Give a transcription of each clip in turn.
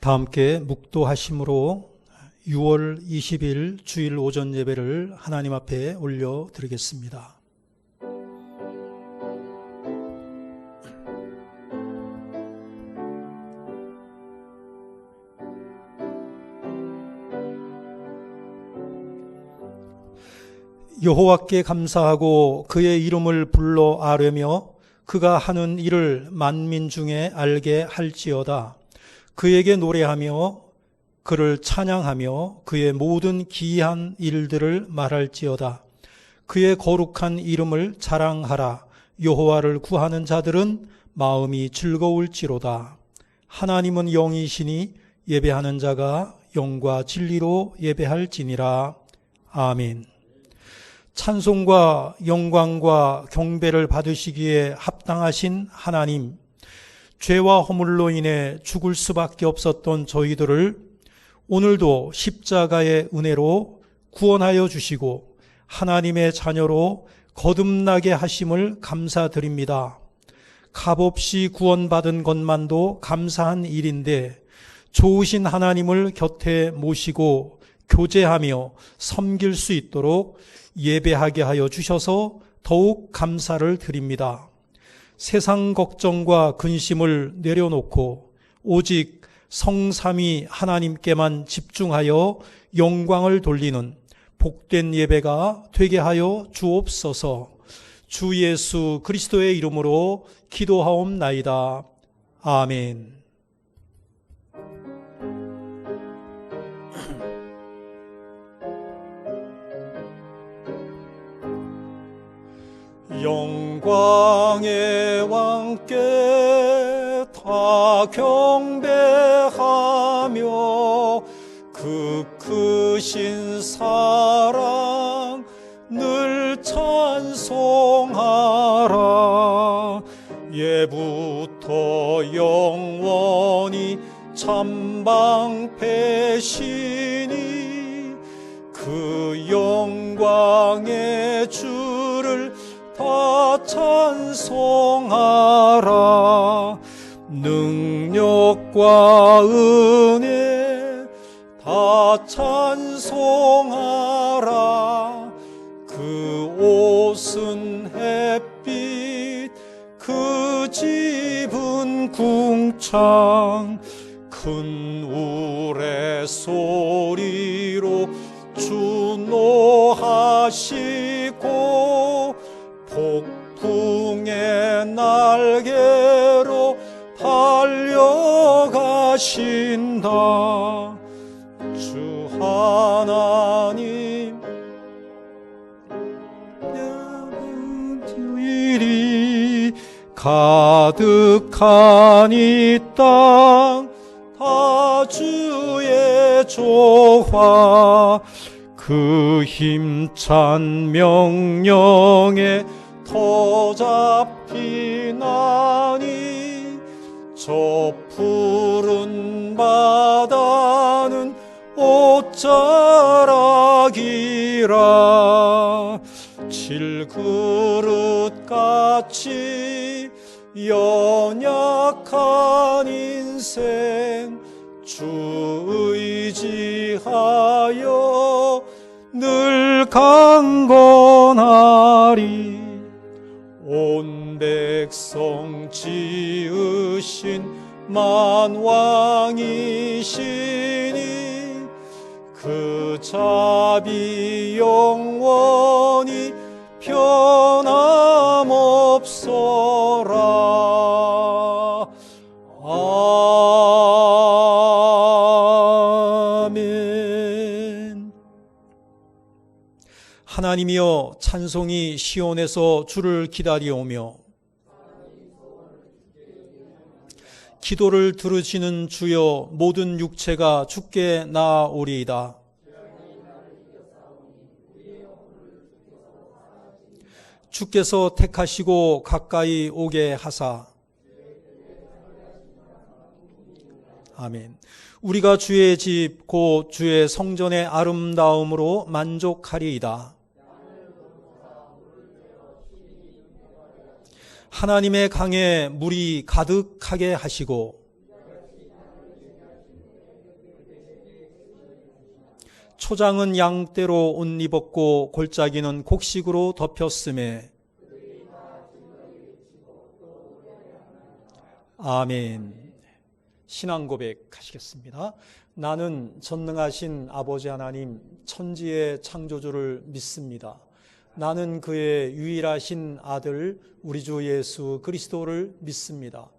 다 함께 묵도하심으로 6월 20일 주일 오전 예배를 하나님 앞에 올려드리겠습니다. 여호와께 감사하고 그의 이름을 불러 아뢰며 그가 하는 일을 만민 중에 알게 할지어다. 그에게 노래하며 그를 찬양하며 그의 모든 기이한 일들을 말할지어다. 그의 거룩한 이름을 자랑하라. 여호와를 구하는 자들은 마음이 즐거울지로다. 하나님은 영이시니 예배하는 자가 영과 진리로 예배할지니라. 아멘. 찬송과 영광과 경배를 받으시기에 합당하신 하나님, 죄와 허물로 인해 죽을 수밖에 없었던 저희들을 오늘도 십자가의 은혜로 구원하여 주시고 하나님의 자녀로 거듭나게 하심을 감사드립니다. 값없이 구원받은 것만도 감사한 일인데 좋으신 하나님을 곁에 모시고 교제하며 섬길 수 있도록 예배하게 하여 주셔서 더욱 감사를 드립니다. 세상 걱정과 근심을 내려놓고 오직 성삼위 하나님께만 집중하여 영광을 돌리는 복된 예배가 되게 하여 주옵소서. 주 예수 그리스도의 이름으로 기도하옵나이다. 아멘. 영광의 왕께 다 경배하며 그 크신 사랑 늘 찬송하라. 예부터 영원히 참방패시니 그 영광의 주를 다 찬송하라. 능력과 은혜 다 찬송하라. 그 옷은 햇빛 그 집은 궁창 큰 우레소리로 주노하시고 폭풍의 날개로 달려가신다. 주 하나님 주일이 가득한 이 땅 다 주의 조화 그 힘찬 명령에 터 잡히나니 저 푸른 바다는 옷자락이라. 질그릇같이 연약한 인생 주 의지하여 늘 강건하리. 온 백성 지으신 만왕이시니 그 자비 영원히 변함없어라. 아멘. 하나님이여 찬송이 시온에서 주를 기다려오며 기도를 들으시는 주여 모든 육체가 주께 나아오리이다. 주께서 택하시고 가까이 오게 하사. 아멘. 우리가 주의 집 곧 주의 성전의 아름다움으로 만족하리이다. 하나님의 강에 물이 가득하게 하시고 초장은 양떼로 옷 입었고 골짜기는 곡식으로 덮였음에. 아멘. 신앙 고백하시겠습니다. 나는 전능하신 아버지 하나님 천지의 창조주를 믿습니다. 나는 그의 유일하신 아들 우리 주 예수 그리스도를 믿습니다.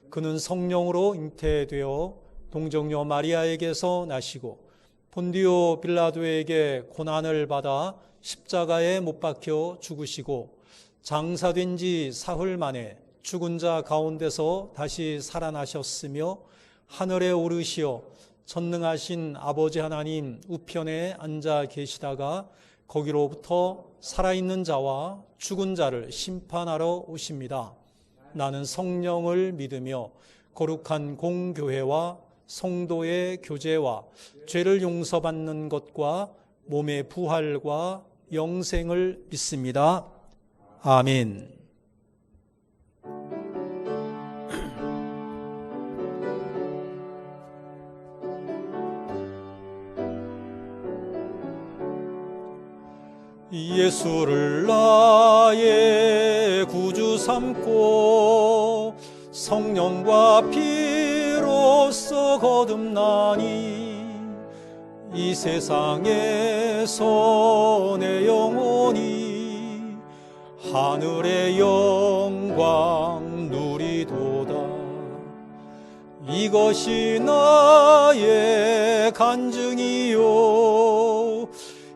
그는 성령으로 잉태되어 동정녀 마리아에게서 나시고 본디오 빌라도에게 고난을 받아 십자가에 못 박혀 죽으시고 장사된 지 사흘 만에 죽은 자 가운데서 다시 살아나셨으며 하늘에 오르시어 전능하신 아버지 하나님 우편에 앉아 계시다가 거기로부터 살아있는 자와 죽은 자를 심판하러 오십니다. 나는 성령을 믿으며 거룩한 공교회와 성도의 교제와 죄를 용서받는 것과 몸의 부활과 영생을 믿습니다. 아멘. 예수를 나의 구주 삼고 성령과 피로써 거듭나니 이 세상에서 내 영혼이 하늘의 영광 누리도다. 이것이 나의 간증이요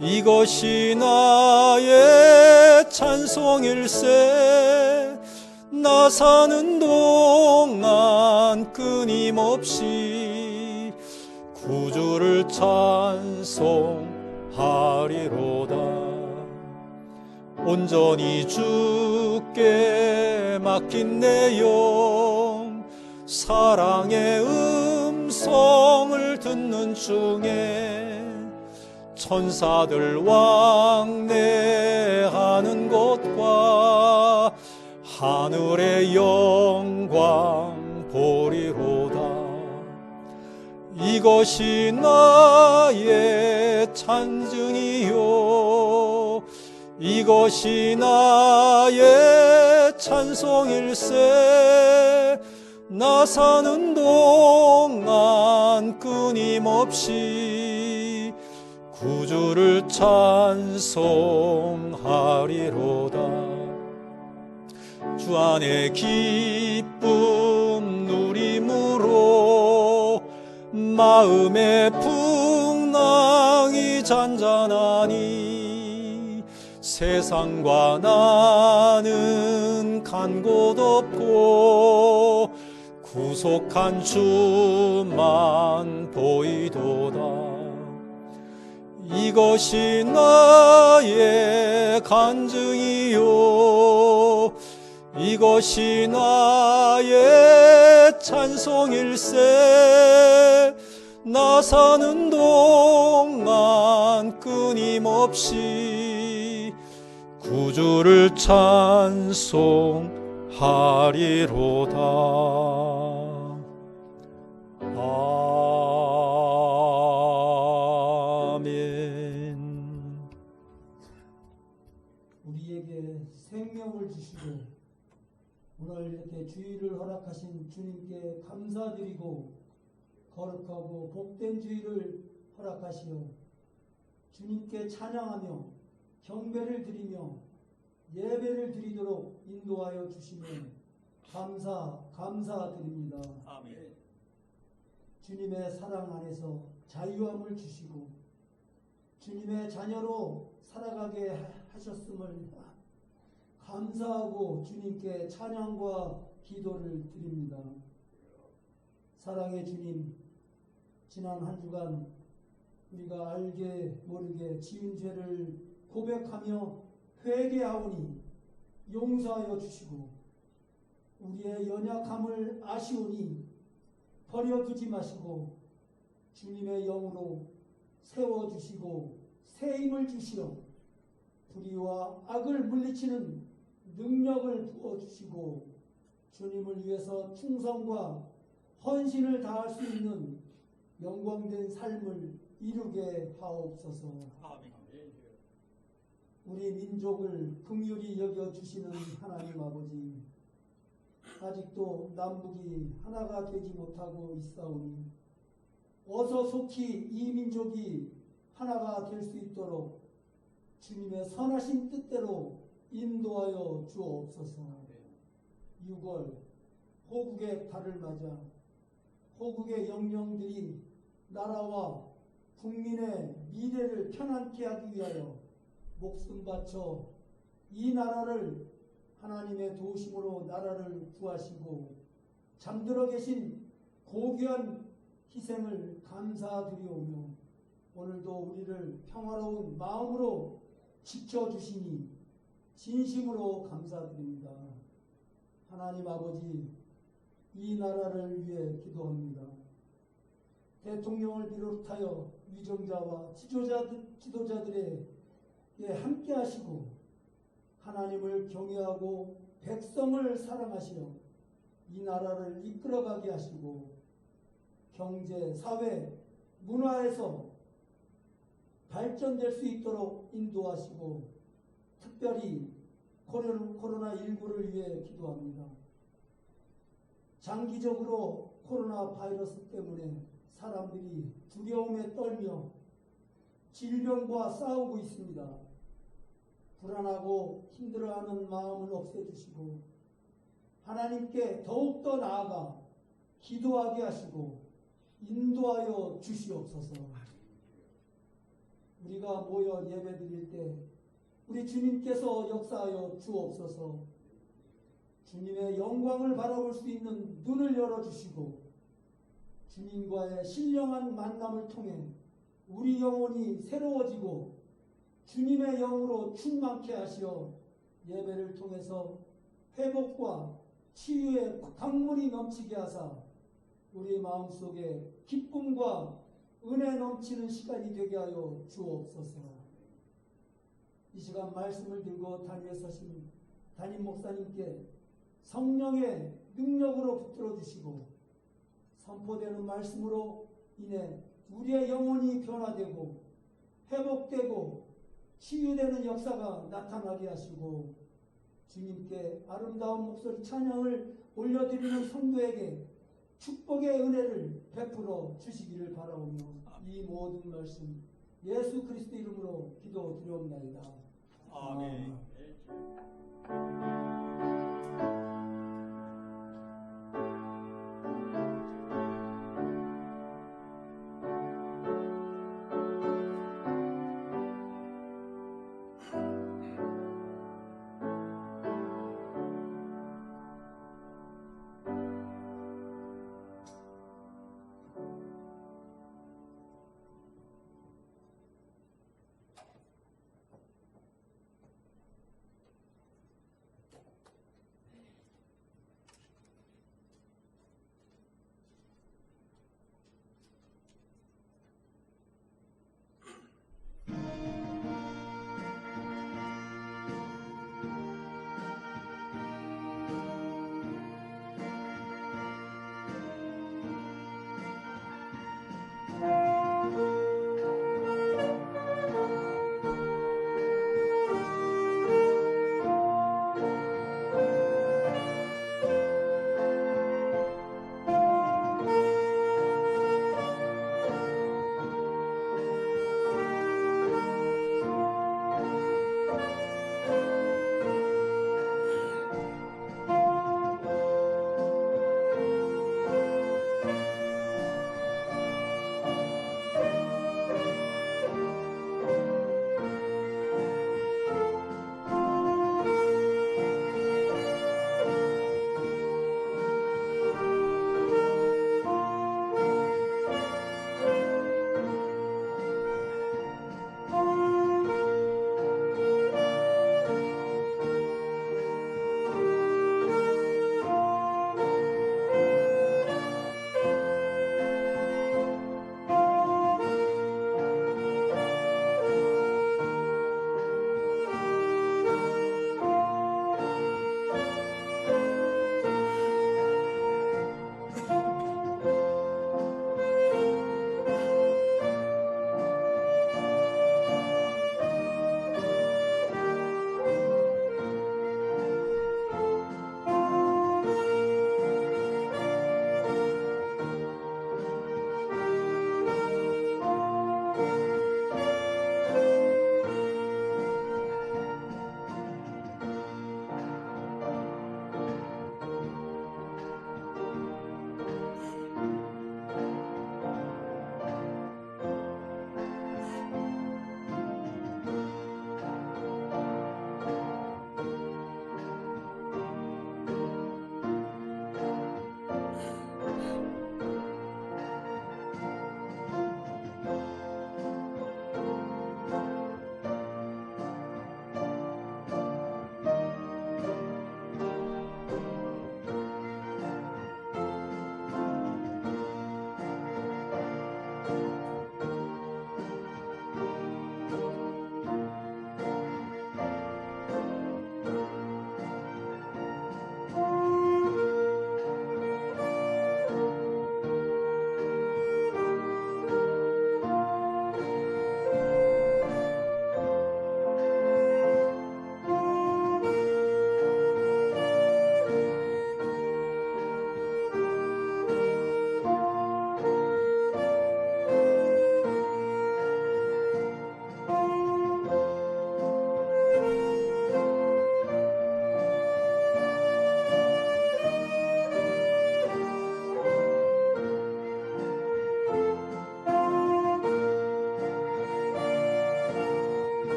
이것이 나의 찬송일세. 나 사는 동안 끊임없이 구주를 찬송하리로다. 온전히 주께 맡긴 내 영 사랑의 음성을 듣는 중에 천사들 왕래하는 것과 하늘의 영광 보리로다. 이것이 나의 찬증이요 이것이 나의 찬송일세. 나 사는 동안 끊임없이 구주를 찬송하리로다. 주 안에 기쁨 누림으로 마음의 풍랑이 잔잔하니 세상과 나는 간 곳 없고 구속한 주만 보이도다. 이것이 나의 간증이요 이것이 나의 찬송일세. 나 사는 동안 끊임없이 구주를 찬송하리로다. 우리에게 생명을 주시고 오늘 이렇게 주일을 허락하신 주님께 감사드리고 거룩하고 복된 주일을 허락하시어 주님께 찬양하며 경배를 드리며 예배를 드리도록 인도하여 주시며 감사드립니다. 아멘. 주님의 사랑 안에서 자유함을 주시고 주님의 자녀로 살아가게 하셨음을 감사하고 주님께 찬양과 기도를 드립니다. 사랑의 주님, 지난 한 주간 우리가 알게 모르게 지은 죄를 고백하며 회개하오니 용서하여 주시고 우리의 연약함을 아시오니 버려두지 마시고 주님의 영으로 세워주시고 새힘을 주시어 불의와 악을 물리치는 능력을 부어주시고 주님을 위해서 충성과 헌신을 다할 수 있는 영광된 삶을 이루게 하옵소서. 아멘. 우리 민족을 긍휼히 여겨주시는 하나님 아버지, 아직도 남북이 하나가 되지 못하고 있사오니 어서 속히 이 민족이 하나가 될 수 있도록 주님의 선하신 뜻대로 인도하여 주옵소서. 6월 호국의 달을 맞아 호국의 영령들이 나라와 국민의 미래를 편안케 하기 위하여 목숨 바쳐 이 나라를 하나님의 도우심으로 나라를 구하시고 잠들어 계신 고귀한 희생을 감사드리오며 오늘도 우리를 평화로운 마음으로 지켜주시니 진심으로 감사드립니다. 하나님 아버지, 이 나라를 위해 기도합니다. 대통령을 비롯하여 위정자와 지도자들에게 함께 하시고 하나님을 경외하고 백성을 사랑하시어 이 나라를 이끌어가게 하시고 경제, 사회, 문화에서 발전될 수 있도록 인도하시고 특별히 코로나19를 위해 기도합니다. 장기적으로 코로나 바이러스 때문에 사람들이 두려움에 떨며 질병과 싸우고 있습니다. 불안하고 힘들어하는 마음을 없애주시고 하나님께 더욱더 나아가 기도하게 하시고 인도하여 주시옵소서. 우리가 모여 예배드릴 때 우리 주님께서 역사하여 주옵소서. 주님의 영광을 바라볼 수 있는 눈을 열어주시고 주님과의 신령한 만남을 통해 우리 영혼이 새로워지고 주님의 영으로 충만케 하시어 예배를 통해서 회복과 치유의 강물이 넘치게 하사 우리 마음속에 기쁨과 은혜 넘치는 시간이 되게 하여 주옵소서. 이 시간 말씀을 들고 단위에 서신 담임 목사님께 성령의 능력으로 붙들어 주시고 선포되는 말씀으로 인해 우리의 영혼이 변화되고 회복되고 치유되는 역사가 나타나게 하시고 주님께 아름다운 목소리 찬양을 올려드리는 성도에게 축복의 은혜를 베풀어 주시기를 바라오며 이 모든 말씀 예수 그리스도 이름으로 기도드리옵나이다. 아멘.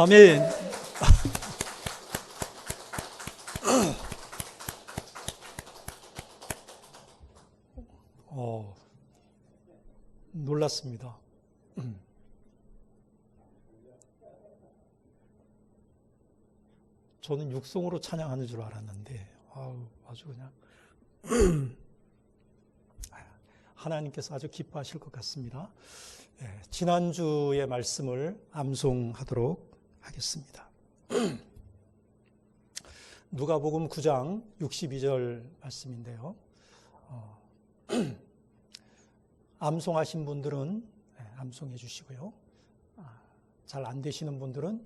아멘. 놀랐습니다. 저는 육성으로 찬양하는 줄 알았는데 아주 그냥 하나님께서 아주 기뻐하실 것 같습니다. 지난주의 말씀을 암송하도록 하겠습니다. 누가복음 9장 62절 말씀인데요. 암송하신 분들은 암송해 주시고요. 잘 안 되시는 분들은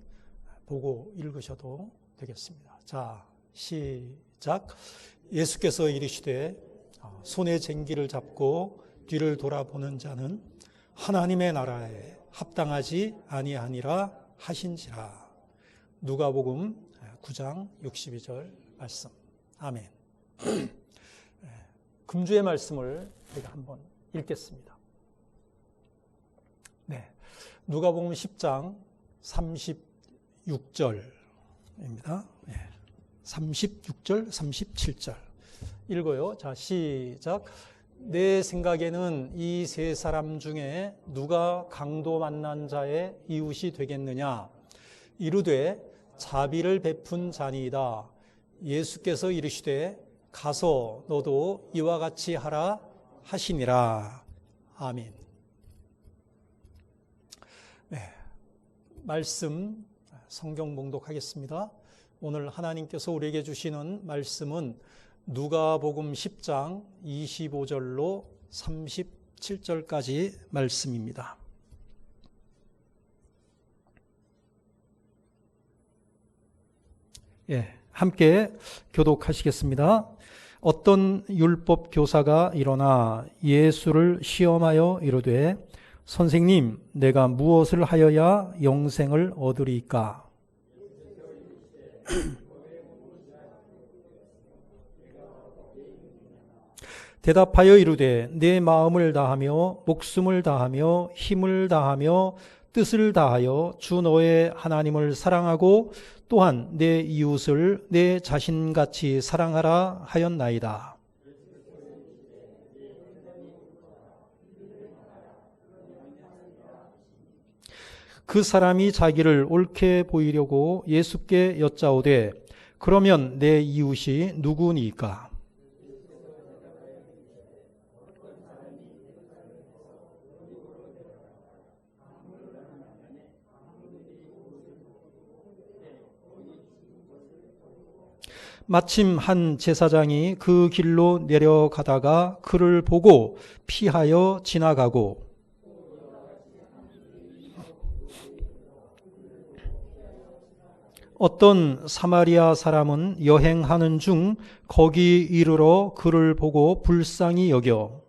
보고 읽으셔도 되겠습니다. 자, 시작. 예수께서 이르시되 손에 쟁기를 잡고 뒤를 돌아보는 자는 하나님의 나라에 합당하지 아니하니라 하신지라. 누가복음 9장 62절 말씀. 아멘. 금주의 말씀을 우리가 한번 읽겠습니다. 네, 누가복음 10장 36절입니다. 36절, 37절 읽어요. 자, 시작. 내 생각에는 이 세 사람 중에 누가 강도 만난 자의 이웃이 되겠느냐? 이르되 자비를 베푼 자니이다. 예수께서 이르시되 가서 너도 이와 같이 하라 하시니라. 아멘. 네, 말씀 성경 봉독하겠습니다. 오늘 하나님께서 우리에게 주시는 말씀은 누가복음 10장 25절로 37절까지 말씀입니다. 함께 교독하시겠습니다. 어떤 율법 교사가 일어나 예수를 시험하여 이르되 선생님, 내가 무엇을 하여야 영생을 얻으리까? 대답하여 이르되 내 마음을 다하며 목숨을 다하며 힘을 다하며 뜻을 다하여 주 너의 하나님을 사랑하고 또한 내 이웃을 내 자신같이 사랑하라 하였나이다. 그 사람이 자기를 옳게 보이려고 예수께 여짜오되 그러면 내 이웃이 누구니까? 마침 한 제사장이 그 길로 내려가다가 그를 보고 피하여 지나가고 어떤 사마리아 사람은 여행하는 중 거기 이르러 그를 보고 불쌍히 여겨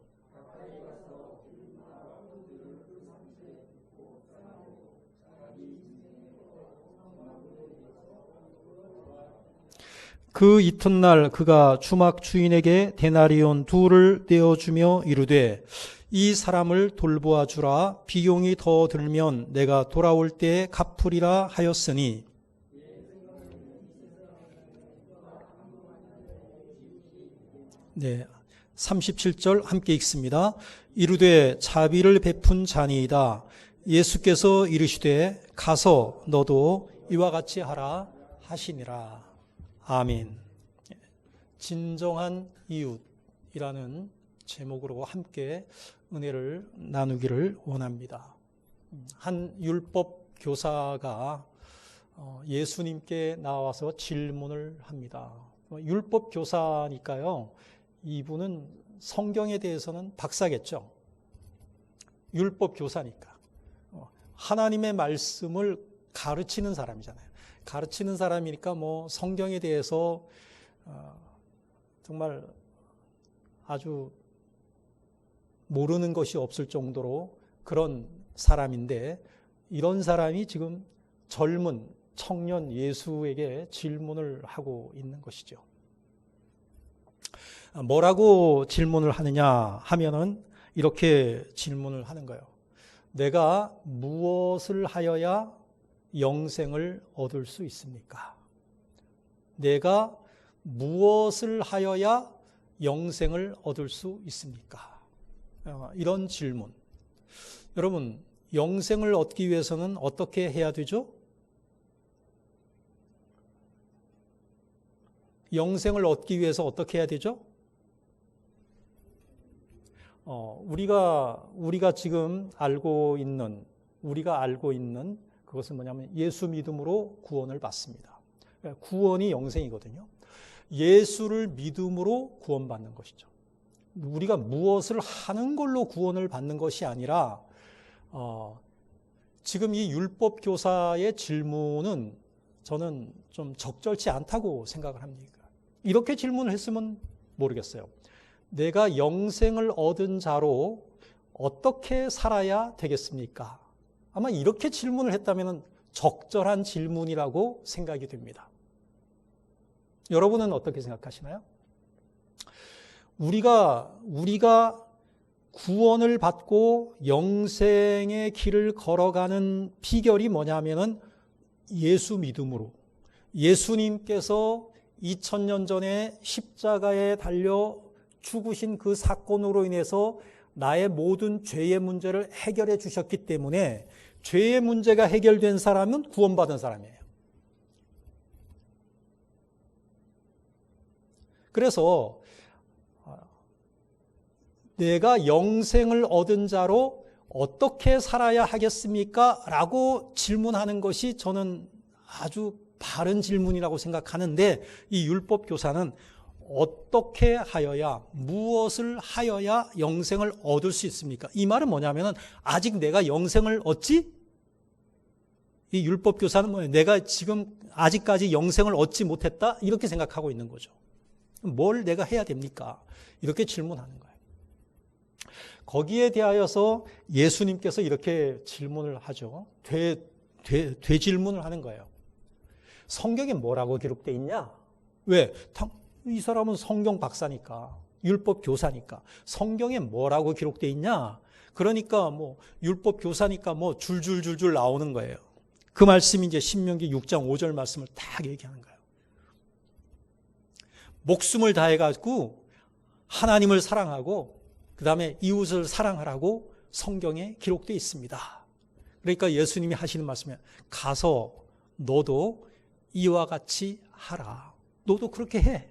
그 이튿날 그가 주막 주인에게 데나리온 2를 떼어주며 이르되 이 사람을 돌보아 주라. 비용이 더 들면 내가 돌아올 때에 갚으리라 하였으니 네, 37절 함께 읽습니다. 이르되 자비를 베푼 자니이다. 예수께서 이르시되 가서 너도 이와 같이 하라 하시니라. 아멘. 진정한 이웃이라는 제목으로 함께 은혜를 나누기를 원합니다. 한 율법 교사가 예수님께 나와서 질문을 합니다. 율법 교사니까요. 이분은 성경에 대해서는 박사겠죠. 율법 교사니까. 하나님의 말씀을 가르치는 사람이잖아요. 가르치는 사람이니까 성경에 대해서 정말 아주 모르는 것이 없을 정도로 그런 사람인데 이런 사람이 지금 젊은 청년 예수에게 질문을 하고 있는 것이죠. 뭐라고 질문을 하느냐 하면은 이렇게 질문을 하는 거예요. 내가 무엇을 하여야 영생을 얻을 수 있습니까? 내가 무엇을 하여야 영생을 얻을 수 있습니까? 이런 질문. 여러분, 영생을 얻기 위해서는 어떻게 해야 되죠? 영생을 얻기 위해서 어떻게 해야 되죠? 우리가 지금 알고 있는 그것은 뭐냐면 예수 믿음으로 구원을 받습니다. 구원이 영생이거든요. 예수를 믿음으로 구원받는 것이죠. 우리가 무엇을 하는 걸로 구원을 받는 것이 아니라 지금 이 율법 교사의 질문은 저는 좀 적절치 않다고 생각을 합니다. 이렇게 질문을 했으면 모르겠어요. 내가 영생을 얻은 자로 어떻게 살아야 되겠습니까? 아마 이렇게 질문을 했다면 적절한 질문이라고 생각이 됩니다. 여러분은 어떻게 생각하시나요? 우리가 구원을 받고 영생의 길을 걸어가는 비결이 뭐냐면은 예수 믿음으로, 예수님께서 2000년 전에 십자가에 달려 죽으신 그 사건으로 인해서 나의 모든 죄의 문제를 해결해 주셨기 때문에 죄의 문제가 해결된 사람은 구원받은 사람이에요. 그래서 내가 영생을 얻은 자로 어떻게 살아야 하겠습니까? 라고 질문하는 것이 저는 아주 바른 질문이라고 생각하는데, 이 율법 교사는 어떻게 하여야, 무엇을 하여야 영생을 얻을 수 있습니까? 이 말은 뭐냐면 아직 내가 영생을 얻지? 이 율법 교사는 뭐예요? 내가 지금 아직까지 영생을 얻지 못했다? 이렇게 생각하고 있는 거죠. 뭘 내가 해야 됩니까? 이렇게 질문하는 거예요. 거기에 대하여서 예수님께서 이렇게 질문을 하죠. 되질문을 하는 거예요. 성경에 뭐라고 기록되어 있냐? 왜? 이 사람은 성경 박사니까, 율법 교사니까 성경에 뭐라고 기록되어 있냐? 그러니까 율법 교사니까 줄줄줄줄 나오는 거예요. 그 말씀이 이제 신명기 6장 5절 말씀을 딱 얘기하는 거예요. 목숨을 다해가지고 하나님을 사랑하고 그 다음에 이웃을 사랑하라고 성경에 기록되어 있습니다. 그러니까 예수님이 하시는 말씀이, 가서 너도 이와 같이 하라. 너도 그렇게 해.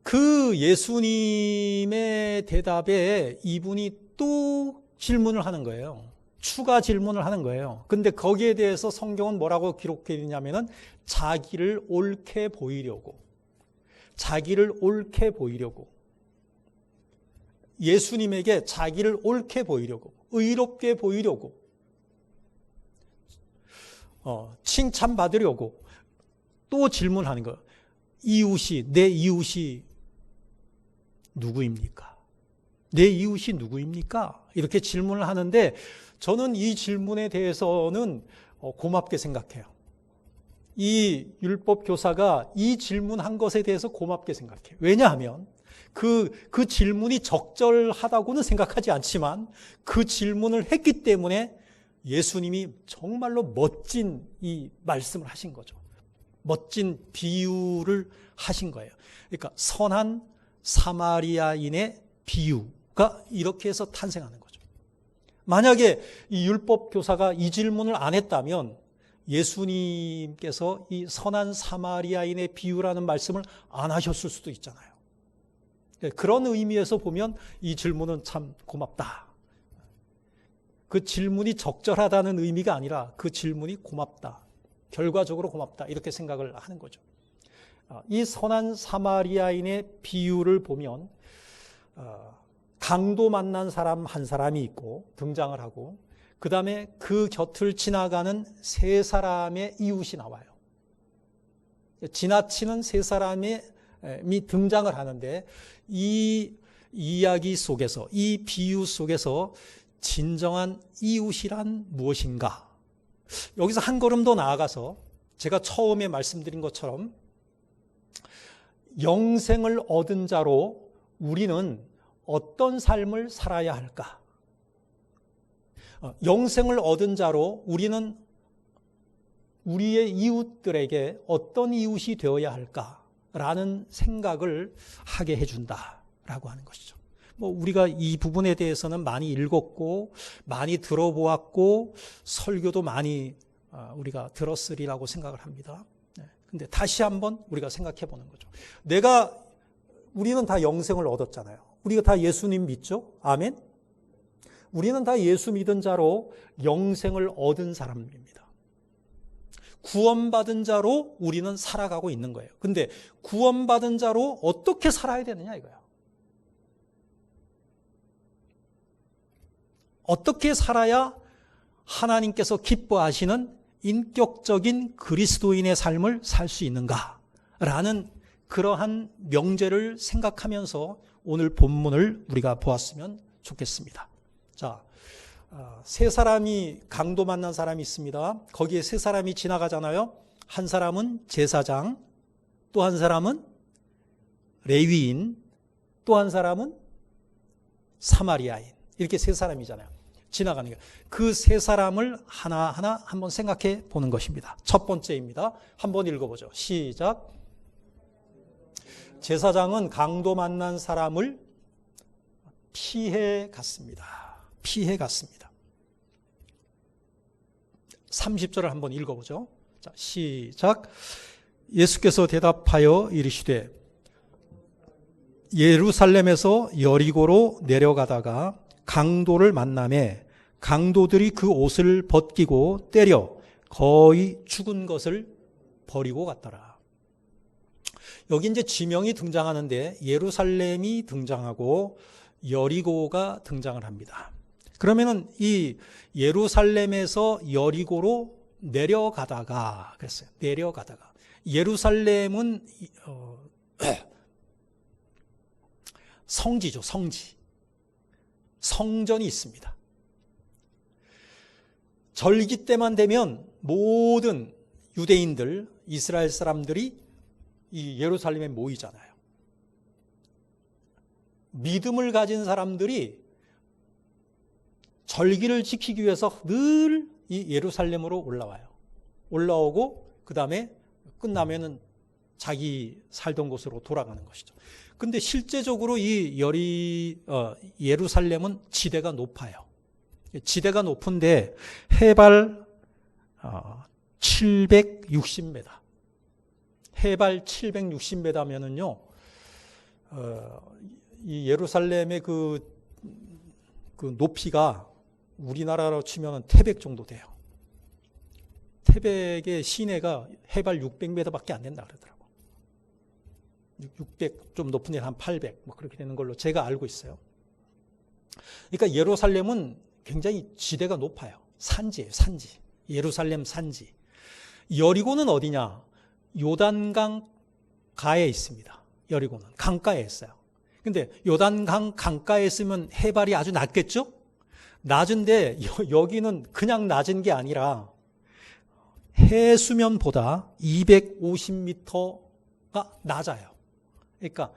그 예수님의 대답에 이분이 또 질문을 하는 거예요. 추가 질문을 하는 거예요. 근데 거기에 대해서 성경은 뭐라고 기록해 있냐면은 자기를 옳게 보이려고, 예수님에게 자기를 옳게 보이려고, 의롭게 보이려고, 칭찬받으려고 또 질문하는 거예요. 내 이웃이 누구입니까? 내 이웃이 누구입니까? 이렇게 질문을 하는데, 저는 이 질문에 대해서는 고맙게 생각해요. 이 율법 교사가 이 질문한 것에 대해서 고맙게 생각해요. 왜냐하면 그 질문이 적절하다고는 생각하지 않지만 그 질문을 했기 때문에 예수님이 정말로 멋진 이 말씀을 하신 거죠. 멋진 비유를 하신 거예요. 그러니까 선한 사마리아인의 비유가 이렇게 해서 탄생하는 거죠. 만약에 이 율법 교사가 이 질문을 안 했다면 예수님께서 이 선한 사마리아인의 비유라는 말씀을 안 하셨을 수도 있잖아요. 그런 의미에서 보면 이 질문은 참 고맙다. 그 질문이 적절하다는 의미가 아니라 그 질문이 고맙다. 결과적으로 고맙다. 이렇게 생각을 하는 거죠. 이 선한 사마리아인의 비유를 보면 강도 만난 사람 한 사람이 있고 등장을 하고, 그 다음에 그 곁을 지나가는 세 사람의 이웃이 나와요. 지나치는 세 사람이 등장을 하는데, 이 이야기 속에서, 이 비유 속에서 진정한 이웃이란 무엇인가? 여기서 한 걸음 더 나아가서 제가 처음에 말씀드린 것처럼 영생을 얻은 자로 우리는 어떤 삶을 살아야 할까? 영생을 얻은 자로 우리는 우리의 이웃들에게 어떤 이웃이 되어야 할까라는 생각을 하게 해준다라고 하는 것이죠. 우리가 이 부분에 대해서는 많이 읽었고 많이 들어보았고 설교도 많이 우리가 들었으리라고 생각을 합니다. 근데 다시 한번 우리가 생각해 보는 거죠. 우리는 다 영생을 얻었잖아요. 우리가 다 예수님 믿죠? 아멘? 우리는 다 예수 믿은 자로 영생을 얻은 사람입니다. 구원받은 자로 우리는 살아가고 있는 거예요. 근데 구원받은 자로 어떻게 살아야 되느냐 이거예요. 어떻게 살아야 하나님께서 기뻐하시는 인격적인 그리스도인의 삶을 살 수 있는가라는 그러한 명제를 생각하면서 오늘 본문을 우리가 보았으면 좋겠습니다. 자, 세 사람이 강도 만난 사람이 있습니다. 거기에 세 사람이 지나가잖아요. 한 사람은 제사장, 또 한 사람은 레위인, 또 한 사람은 사마리아인. 이렇게 세 사람이잖아요. 지나가는 거예요. 그 세 사람을 하나하나 한번 생각해 보는 것입니다. 첫 번째입니다. 한번 읽어보죠. 시작. 제사장은 강도 만난 사람을 피해 갔습니다. 피해 갔습니다. 30절을 한번 읽어보죠. 자, 시작. 예수께서 대답하여 이르시되 예루살렘에서 여리고로 내려가다가 강도를 만나매 강도들이 그 옷을 벗기고 때려 거의 죽은 것을 버리고 갔더라. 여기 이제 지명이 등장하는데 예루살렘이 등장하고 여리고가 등장을 합니다. 그러면은 이 예루살렘에서 여리고로 내려가다가 그랬어요. 내려가다가 예루살렘은 성지죠. 성지. 성전이 있습니다. 절기 때만 되면 모든 유대인들, 이스라엘 사람들이 이 예루살렘에 모이잖아요. 믿음을 가진 사람들이 절기를 지키기 위해서 늘 이 예루살렘으로 올라와요. 올라오고 그 다음에 끝나면은 자기 살던 곳으로 돌아가는 것이죠. 근데 실제적으로 이 예루살렘은 지대가 높아요. 지대가 높은데 해발 760m. 해발 760m면은요, 이 예루살렘의 그 높이가 우리나라로 치면은 태백 정도 돼요. 태백의 시내가 해발 600m밖에 안 된다 그러더라고. 600, 좀 높은 데는 한 800, 뭐 그렇게 되는 걸로 제가 알고 있어요. 그러니까 예루살렘은 굉장히 지대가 높아요. 산지예요, 산지. 예루살렘 산지. 여리고는 어디냐? 요단강 가에 있습니다. 여리고는 강가에 있어요. 근데 요단강 강가에 있으면 해발이 아주 낮겠죠? 낮은데 여기는 그냥 낮은 게 아니라 해수면보다 250m가 낮아요. 그러니까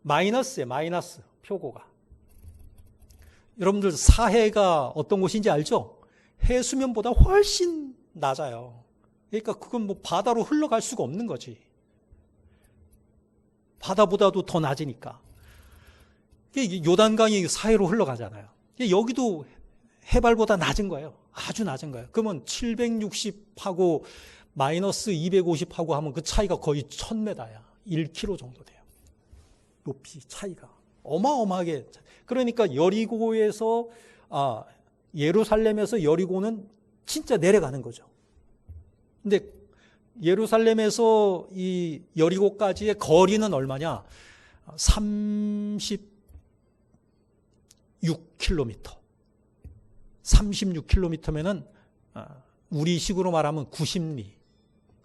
마이너스예요. 마이너스 표고가. 여러분들 사해가 어떤 곳인지 알죠? 해수면보다 훨씬 낮아요. 그러니까 그건 뭐 바다로 흘러갈 수가 없는 거지. 바다보다도 더 낮으니까. 요단강이 사해로 흘러가잖아요. 여기도 해발보다 낮은 거예요. 아주 낮은 거예요. 그러면 760하고 마이너스 250하고 하면 그 차이가 거의 1000m야. 1km 정도 돼요. 높이 차이가. 어마어마하게. 그러니까 여리고에서, 예루살렘에서 여리고는 진짜 내려가는 거죠. 근데 예루살렘에서 이 여리고까지의 거리는 얼마냐? 36km. 36km면은 우리 식으로 말하면 90리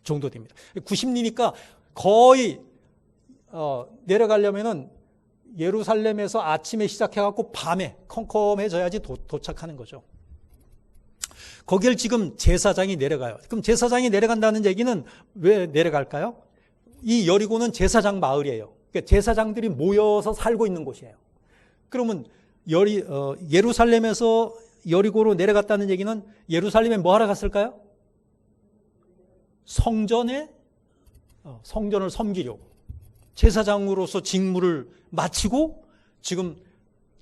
정도 됩니다. 90리니까 거의 내려가려면은 예루살렘에서 아침에 시작해갖고 밤에 컴컴해져야지 도착하는 거죠. 거길 지금 제사장이 내려가요. 그럼 제사장이 내려간다는 얘기는 왜 내려갈까요? 이 여리고는 제사장 마을이에요. 그러니까 제사장들이 모여서 살고 있는 곳이에요. 그러면 예루살렘에서 여리고로 내려갔다는 얘기는 예루살렘에 뭐 하러 갔을까요? 성전을 섬기려고. 제사장으로서 직무를 마치고 지금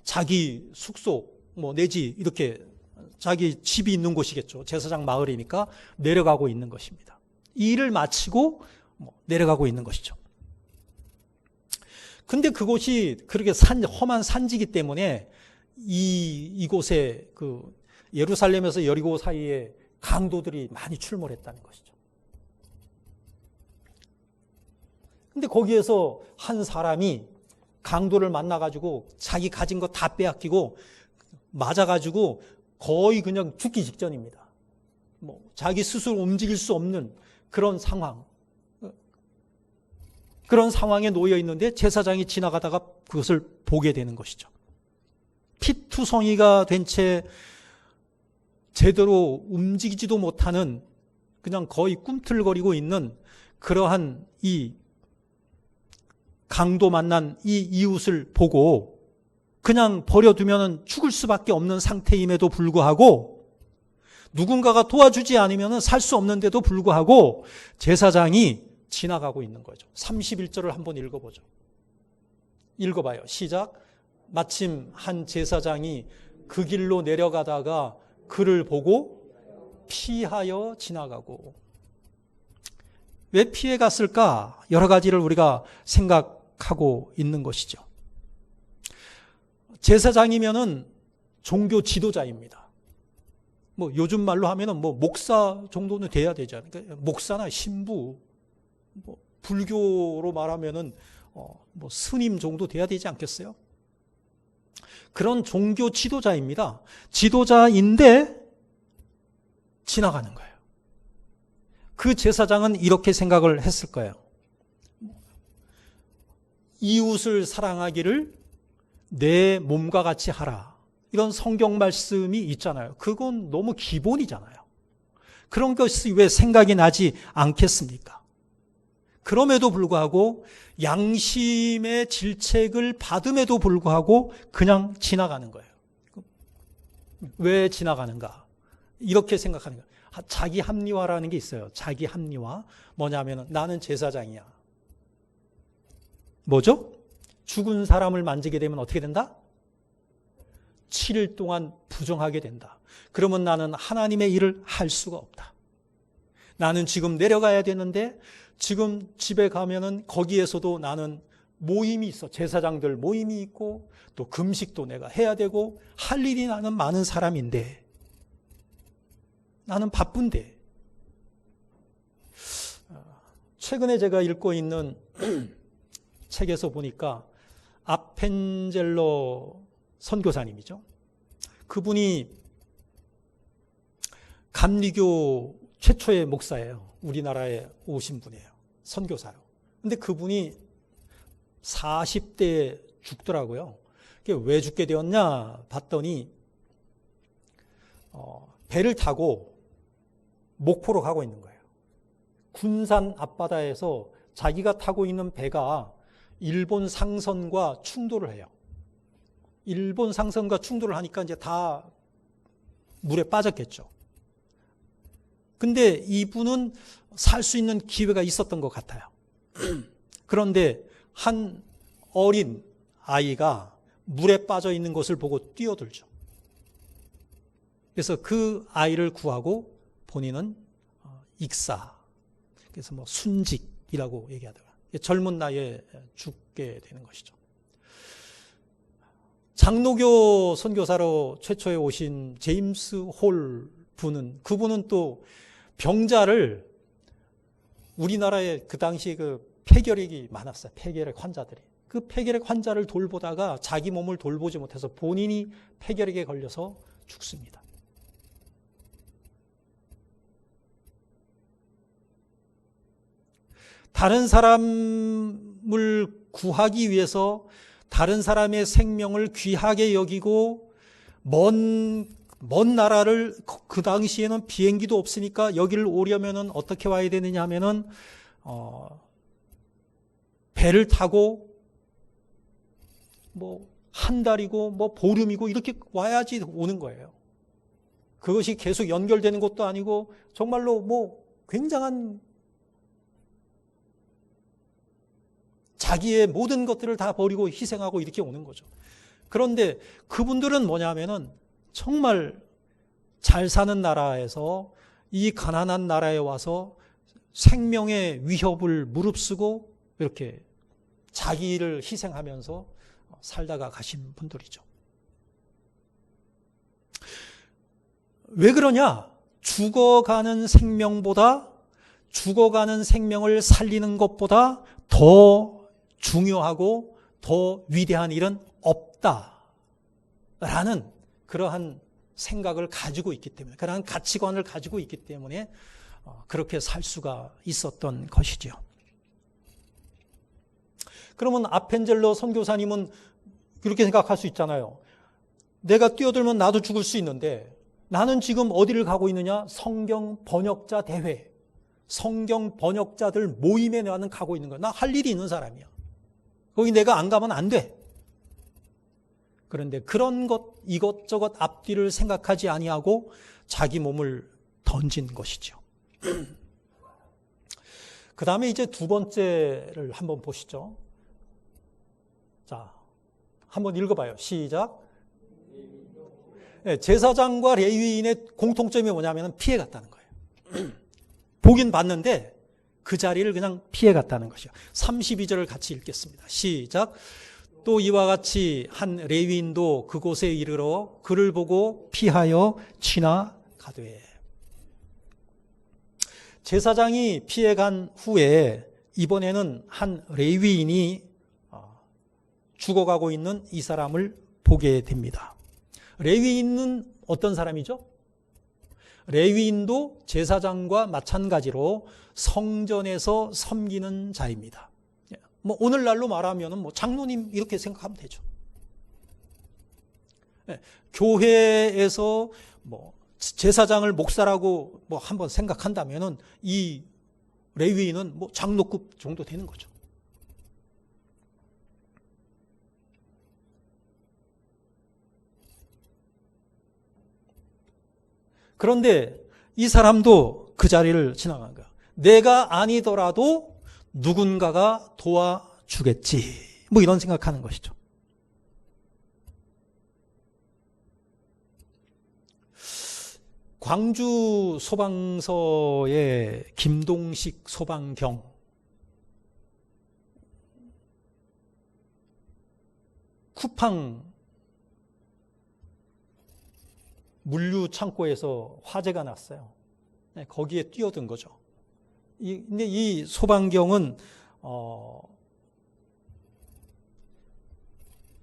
자기 숙소 내지 이렇게 자기 집이 있는 곳이겠죠. 제사장 마을이니까 내려가고 있는 것입니다. 이 일을 마치고 내려가고 있는 것이죠. 근데 그곳이 그렇게 험한 산지기 때문에 이곳에 예루살렘에서 여리고 사이에 강도들이 많이 출몰했다는 것이죠. 근데 거기에서 한 사람이 강도를 만나가지고 자기 가진 거 다 빼앗기고 맞아가지고 거의 그냥 죽기 직전입니다. 자기 스스로 움직일 수 없는 그런 상황에 놓여 있는데 제사장이 지나가다가 그것을 보게 되는 것이죠. 피투성이가 된 채 제대로 움직이지도 못하는 그냥 거의 꿈틀거리고 있는 그러한 이 강도 만난 이 이웃을 보고 그냥 버려두면 죽을 수밖에 없는 상태임에도 불구하고 누군가가 도와주지 않으면 살 수 없는데도 불구하고 제사장이 지나가고 있는 거죠. 31절을 한번 읽어보죠. 읽어봐요. 시작. 마침 한 제사장이 그 길로 내려가다가 그를 보고 피하여 지나가고. 왜 피해 갔을까? 여러 가지를 우리가 생각하고 있는 것이죠. 제사장이면은 종교 지도자입니다. 요즘 말로 하면은 목사 정도는 돼야 되지 않을까? 목사나 신부, 불교로 말하면은 스님 정도 돼야 되지 않겠어요? 그런 종교 지도자입니다. 지도자인데 지나가는 거예요. 그 제사장은 이렇게 생각을 했을 거예요. 이웃을 사랑하기를 내 몸과 같이 하라. 이런 성경 말씀이 있잖아요. 그건 너무 기본이잖아요. 그런 것이 왜 생각이 나지 않겠습니까? 그럼에도 불구하고 양심의 질책을 받음에도 불구하고 그냥 지나가는 거예요. 왜 지나가는가? 이렇게 생각하는 거예요. 자기 합리화라는 게 있어요. 자기 합리화. 뭐냐면 나는 제사장이야. 뭐죠? 죽은 사람을 만지게 되면 어떻게 된다? 7일 동안 부정하게 된다. 그러면 나는 하나님의 일을 할 수가 없다. 나는 지금 내려가야 되는데 지금 집에 가면은 거기에서도 나는 모임이 있어. 제사장들 모임이 있고 또 금식도 내가 해야 되고 할 일이 나는 많은 사람인데 나는 바쁜데. 최근에 제가 읽고 있는 책에서 보니까 아펜젤러 선교사님이죠. 그분이 감리교 최초의 목사예요. 우리나라에 오신 분이에요. 선교사로. 근데 그분이 40대에 죽더라고요. 왜 죽게 되었냐 봤더니 배를 타고 목포로 가고 있는 거예요. 군산 앞바다에서 자기가 타고 있는 배가 일본 상선과 충돌을 해요. 일본 상선과 충돌을 하니까 이제 다 물에 빠졌겠죠. 근데 이분은 살 수 있는 기회가 있었던 것 같아요. 그런데 한 어린 아이가 물에 빠져 있는 것을 보고 뛰어들죠. 그래서 그 아이를 구하고 본인은 익사, 그래서 순직이라고 얘기하더라고요. 젊은 나이에 죽게 되는 것이죠. 장로교 선교사로 최초에 오신 제임스 홀 그분은 또 병자를 우리나라에 그 당시에 폐결핵이 많았어요. 폐결핵 환자들이. 그 폐결핵 환자를 돌보다가 자기 몸을 돌보지 못해서 본인이 폐결핵에 걸려서 죽습니다. 다른 사람을 구하기 위해서 다른 사람의 생명을 귀하게 여기고 먼 나라를 그 당시에는 비행기도 없으니까 여기를 오려면은 어떻게 와야 되느냐 하면은 배를 타고 한 달이고 보름이고 이렇게 와야지 오는 거예요. 그것이 계속 연결되는 것도 아니고 정말로 뭐 굉장한 자기의 모든 것들을 다 버리고 희생하고 이렇게 오는 거죠. 그런데 그분들은 뭐냐면은 정말 잘 사는 나라에서 이 가난한 나라에 와서 생명의 위협을 무릅쓰고 이렇게 자기를 희생하면서 살다가 가신 분들이죠. 왜 그러냐? 죽어가는 생명을 살리는 것보다 더 중요하고 더 위대한 일은 없다라는 그러한 생각을 가지고 있기 때문에, 그러한 가치관을 가지고 있기 때문에 그렇게 살 수가 있었던 것이죠. 그러면 아펜젤러 선교사님은 그렇게 생각할 수 있잖아요. 내가 뛰어들면 나도 죽을 수 있는데 나는 지금 어디를 가고 있느냐? 성경 번역자 대회, 성경 번역자들 모임에 나는 가고 있는 거야. 나 할 일이 있는 사람이야. 거기 내가 안 가면 안 돼. 그런데 그런 것 이것저것 앞뒤를 생각하지 아니하고 자기 몸을 던진 것이죠. 그 다음에 이제 두 번째를 한번 보시죠. 자, 한번 읽어봐요. 시작. 제사장과 레위인의 공통점이 뭐냐면 피해갔다는 거예요. 보긴 봤는데 그 자리를 그냥 피해갔다는 것이요. 32절을 같이 읽겠습니다. 시작. 또 이와 같이 한 레위인도 그곳에 이르러 그를 보고 피하여 지나가되. 제사장이 피해간 후에 이번에는 한 레위인이 죽어가고 있는 이 사람을 보게 됩니다. 레위인은 어떤 사람이죠? 레위인도 제사장과 마찬가지로 성전에서 섬기는 자입니다. 뭐 오늘날로 말하면은 뭐 장로님 이렇게 생각하면 되죠. 교회에서 뭐 제사장을 목사라고 뭐 한번 생각한다면은 이 레위인은 뭐 장로급 정도 되는 거죠. 그런데 이 사람도 그 자리를 지나간 거야. 내가 아니더라도 누군가가 도와주겠지. 뭐 이런 생각하는 것이죠. 광주 소방서의 김동식 소방경, 쿠팡 물류 창고에서 화재가 났어요. 거기에 뛰어든 거죠. 근데 이 소방경은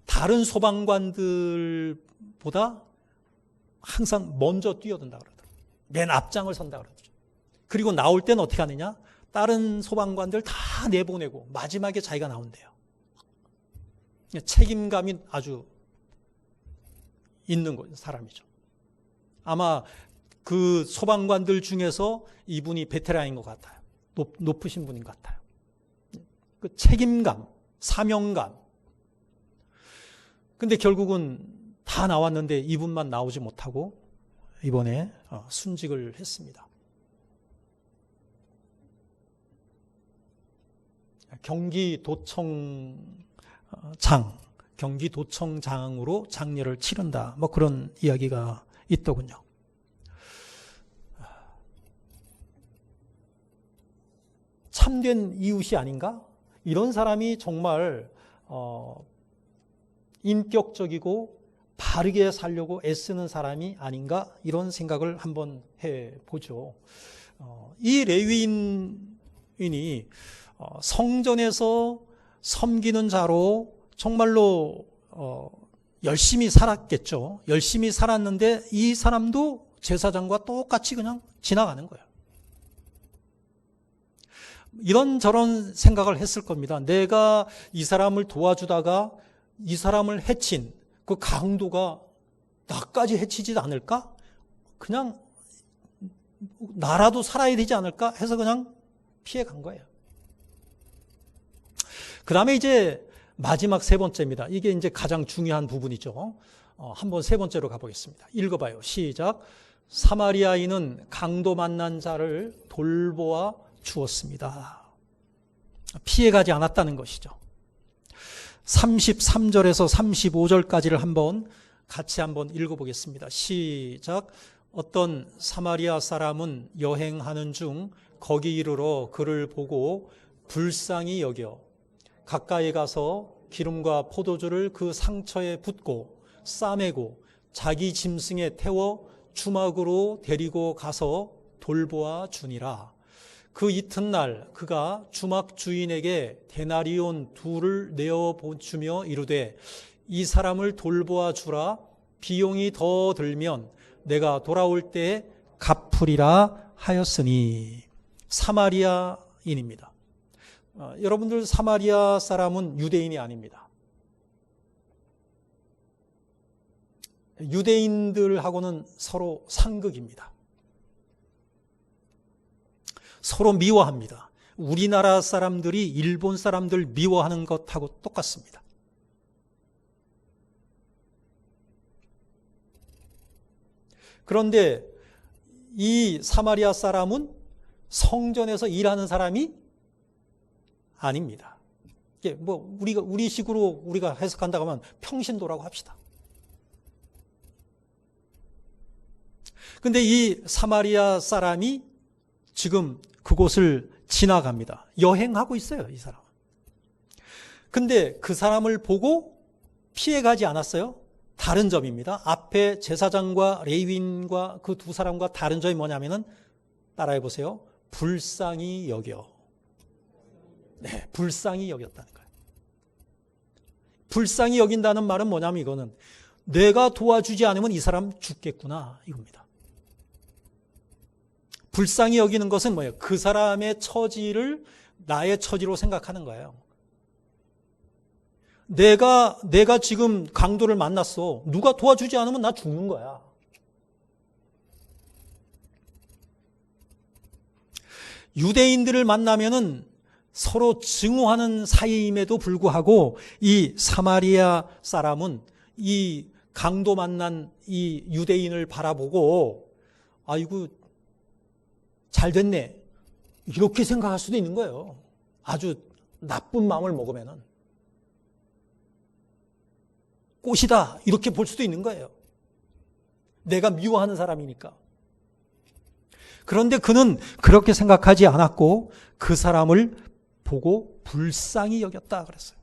다른 소방관들보다 항상 먼저 뛰어든다 그러더라고요. 맨 앞장을 선다 그러더라고요. 그리고 나올 때는 어떻게 하느냐? 다른 소방관들 다 내보내고 마지막에 자기가 나온대요. 책임감이 아주 있는 사람이죠. 아마 그 소방관들 중에서 이분이 베테랑인 것 같아요. 높으신 분인 것 같아요. 그 책임감, 사명감. 근데 결국은 다 나왔는데 이분만 나오지 못하고 이번에 순직을 했습니다. 경기도청장으로 장례를 치른다. 뭐 그런 이야기가 있더군요. 참된 이웃이 아닌가? 이런 사람이 정말 인격적이고 바르게 살려고 애쓰는 사람이 아닌가? 이런 생각을 한번 해보죠. 이 레위인이 성전에서 섬기는 자로 정말로 열심히 살았겠죠. 열심히 살았는데 이 사람도 제사장과 똑같이 그냥 지나가는 거예요. 이런저런 생각을 했을 겁니다. 내가 이 사람을 도와주다가 이 사람을 해친 그 강도가 나까지 해치지 않을까? 그냥 나라도 살아야 되지 않을까? 해서 그냥 피해 간 거예요. 그 다음에 이제 마지막 세 번째입니다. 이게 이제 가장 중요한 부분이죠. 한번 세 번째로 가보겠습니다. 읽어봐요. 시작. 사마리아인은 강도 만난 자를 돌보아 주었습니다. 피해가지 않았다는 것이죠. 33절에서 35절까지를 같이 한번 읽어보겠습니다. 시작. 어떤 사마리아 사람은 여행하는 중 거기 이르러 그를 보고 불쌍히 여겨 가까이 가서 기름과 포도주를 그 상처에 붓고 싸매고 자기 짐승에 태워 주막으로 데리고 가서 돌보아 주니라. 그 이튿날 그가 주막 주인에게 데나리온 2를 내어 주며 이르되 이 사람을 돌보아 주라. 비용이 더 들면 내가 돌아올 때에 갚으리라 하였으니. 사마리아인입니다. 여러분들, 사마리아 사람은 유대인이 아닙니다. 유대인들하고는 서로 상극입니다. 서로 미워합니다. 우리나라 사람들이 일본 사람들 미워하는 것하고 똑같습니다. 그런데 이 사마리아 사람은 성전에서 일하는 사람이 아닙니다. 이게 뭐 우리 식으로 우리가 해석한다고 하면 평신도라고 합시다. 근데 이 사마리아 사람이 지금 그곳을 지나갑니다. 여행하고 있어요, 이 사람은. 근데 그 사람을 보고 피해가지 않았어요. 다른 점입니다. 앞에 제사장과 레위인과 그 2사람과 다른 점이 뭐냐면은, 따라해 보세요. 불쌍히 여겨. 네, 불쌍히 여겼다는 거예요. 불쌍히 여긴다는 말은 뭐냐면 이거는 내가 도와주지 않으면 이 사람 죽겠구나, 이겁니다. 불쌍히 여기는 것은 뭐예요? 그 사람의 처지를 나의 처지로 생각하는 거예요. 내가 지금 강도를 만났어. 누가 도와주지 않으면 나 죽는 거야. 유대인들을 만나면은 서로 증오하는 사이임에도 불구하고 이 사마리아 사람은 이 강도 만난 이 유대인을 바라보고 아이고 잘 됐네, 이렇게 생각할 수도 있는 거예요. 아주 나쁜 마음을 먹으면은 꽃이다, 이렇게 볼 수도 있는 거예요. 내가 미워하는 사람이니까. 그런데 그는 그렇게 생각하지 않았고 그 사람을 보고 불쌍히 여겼다 그랬어요.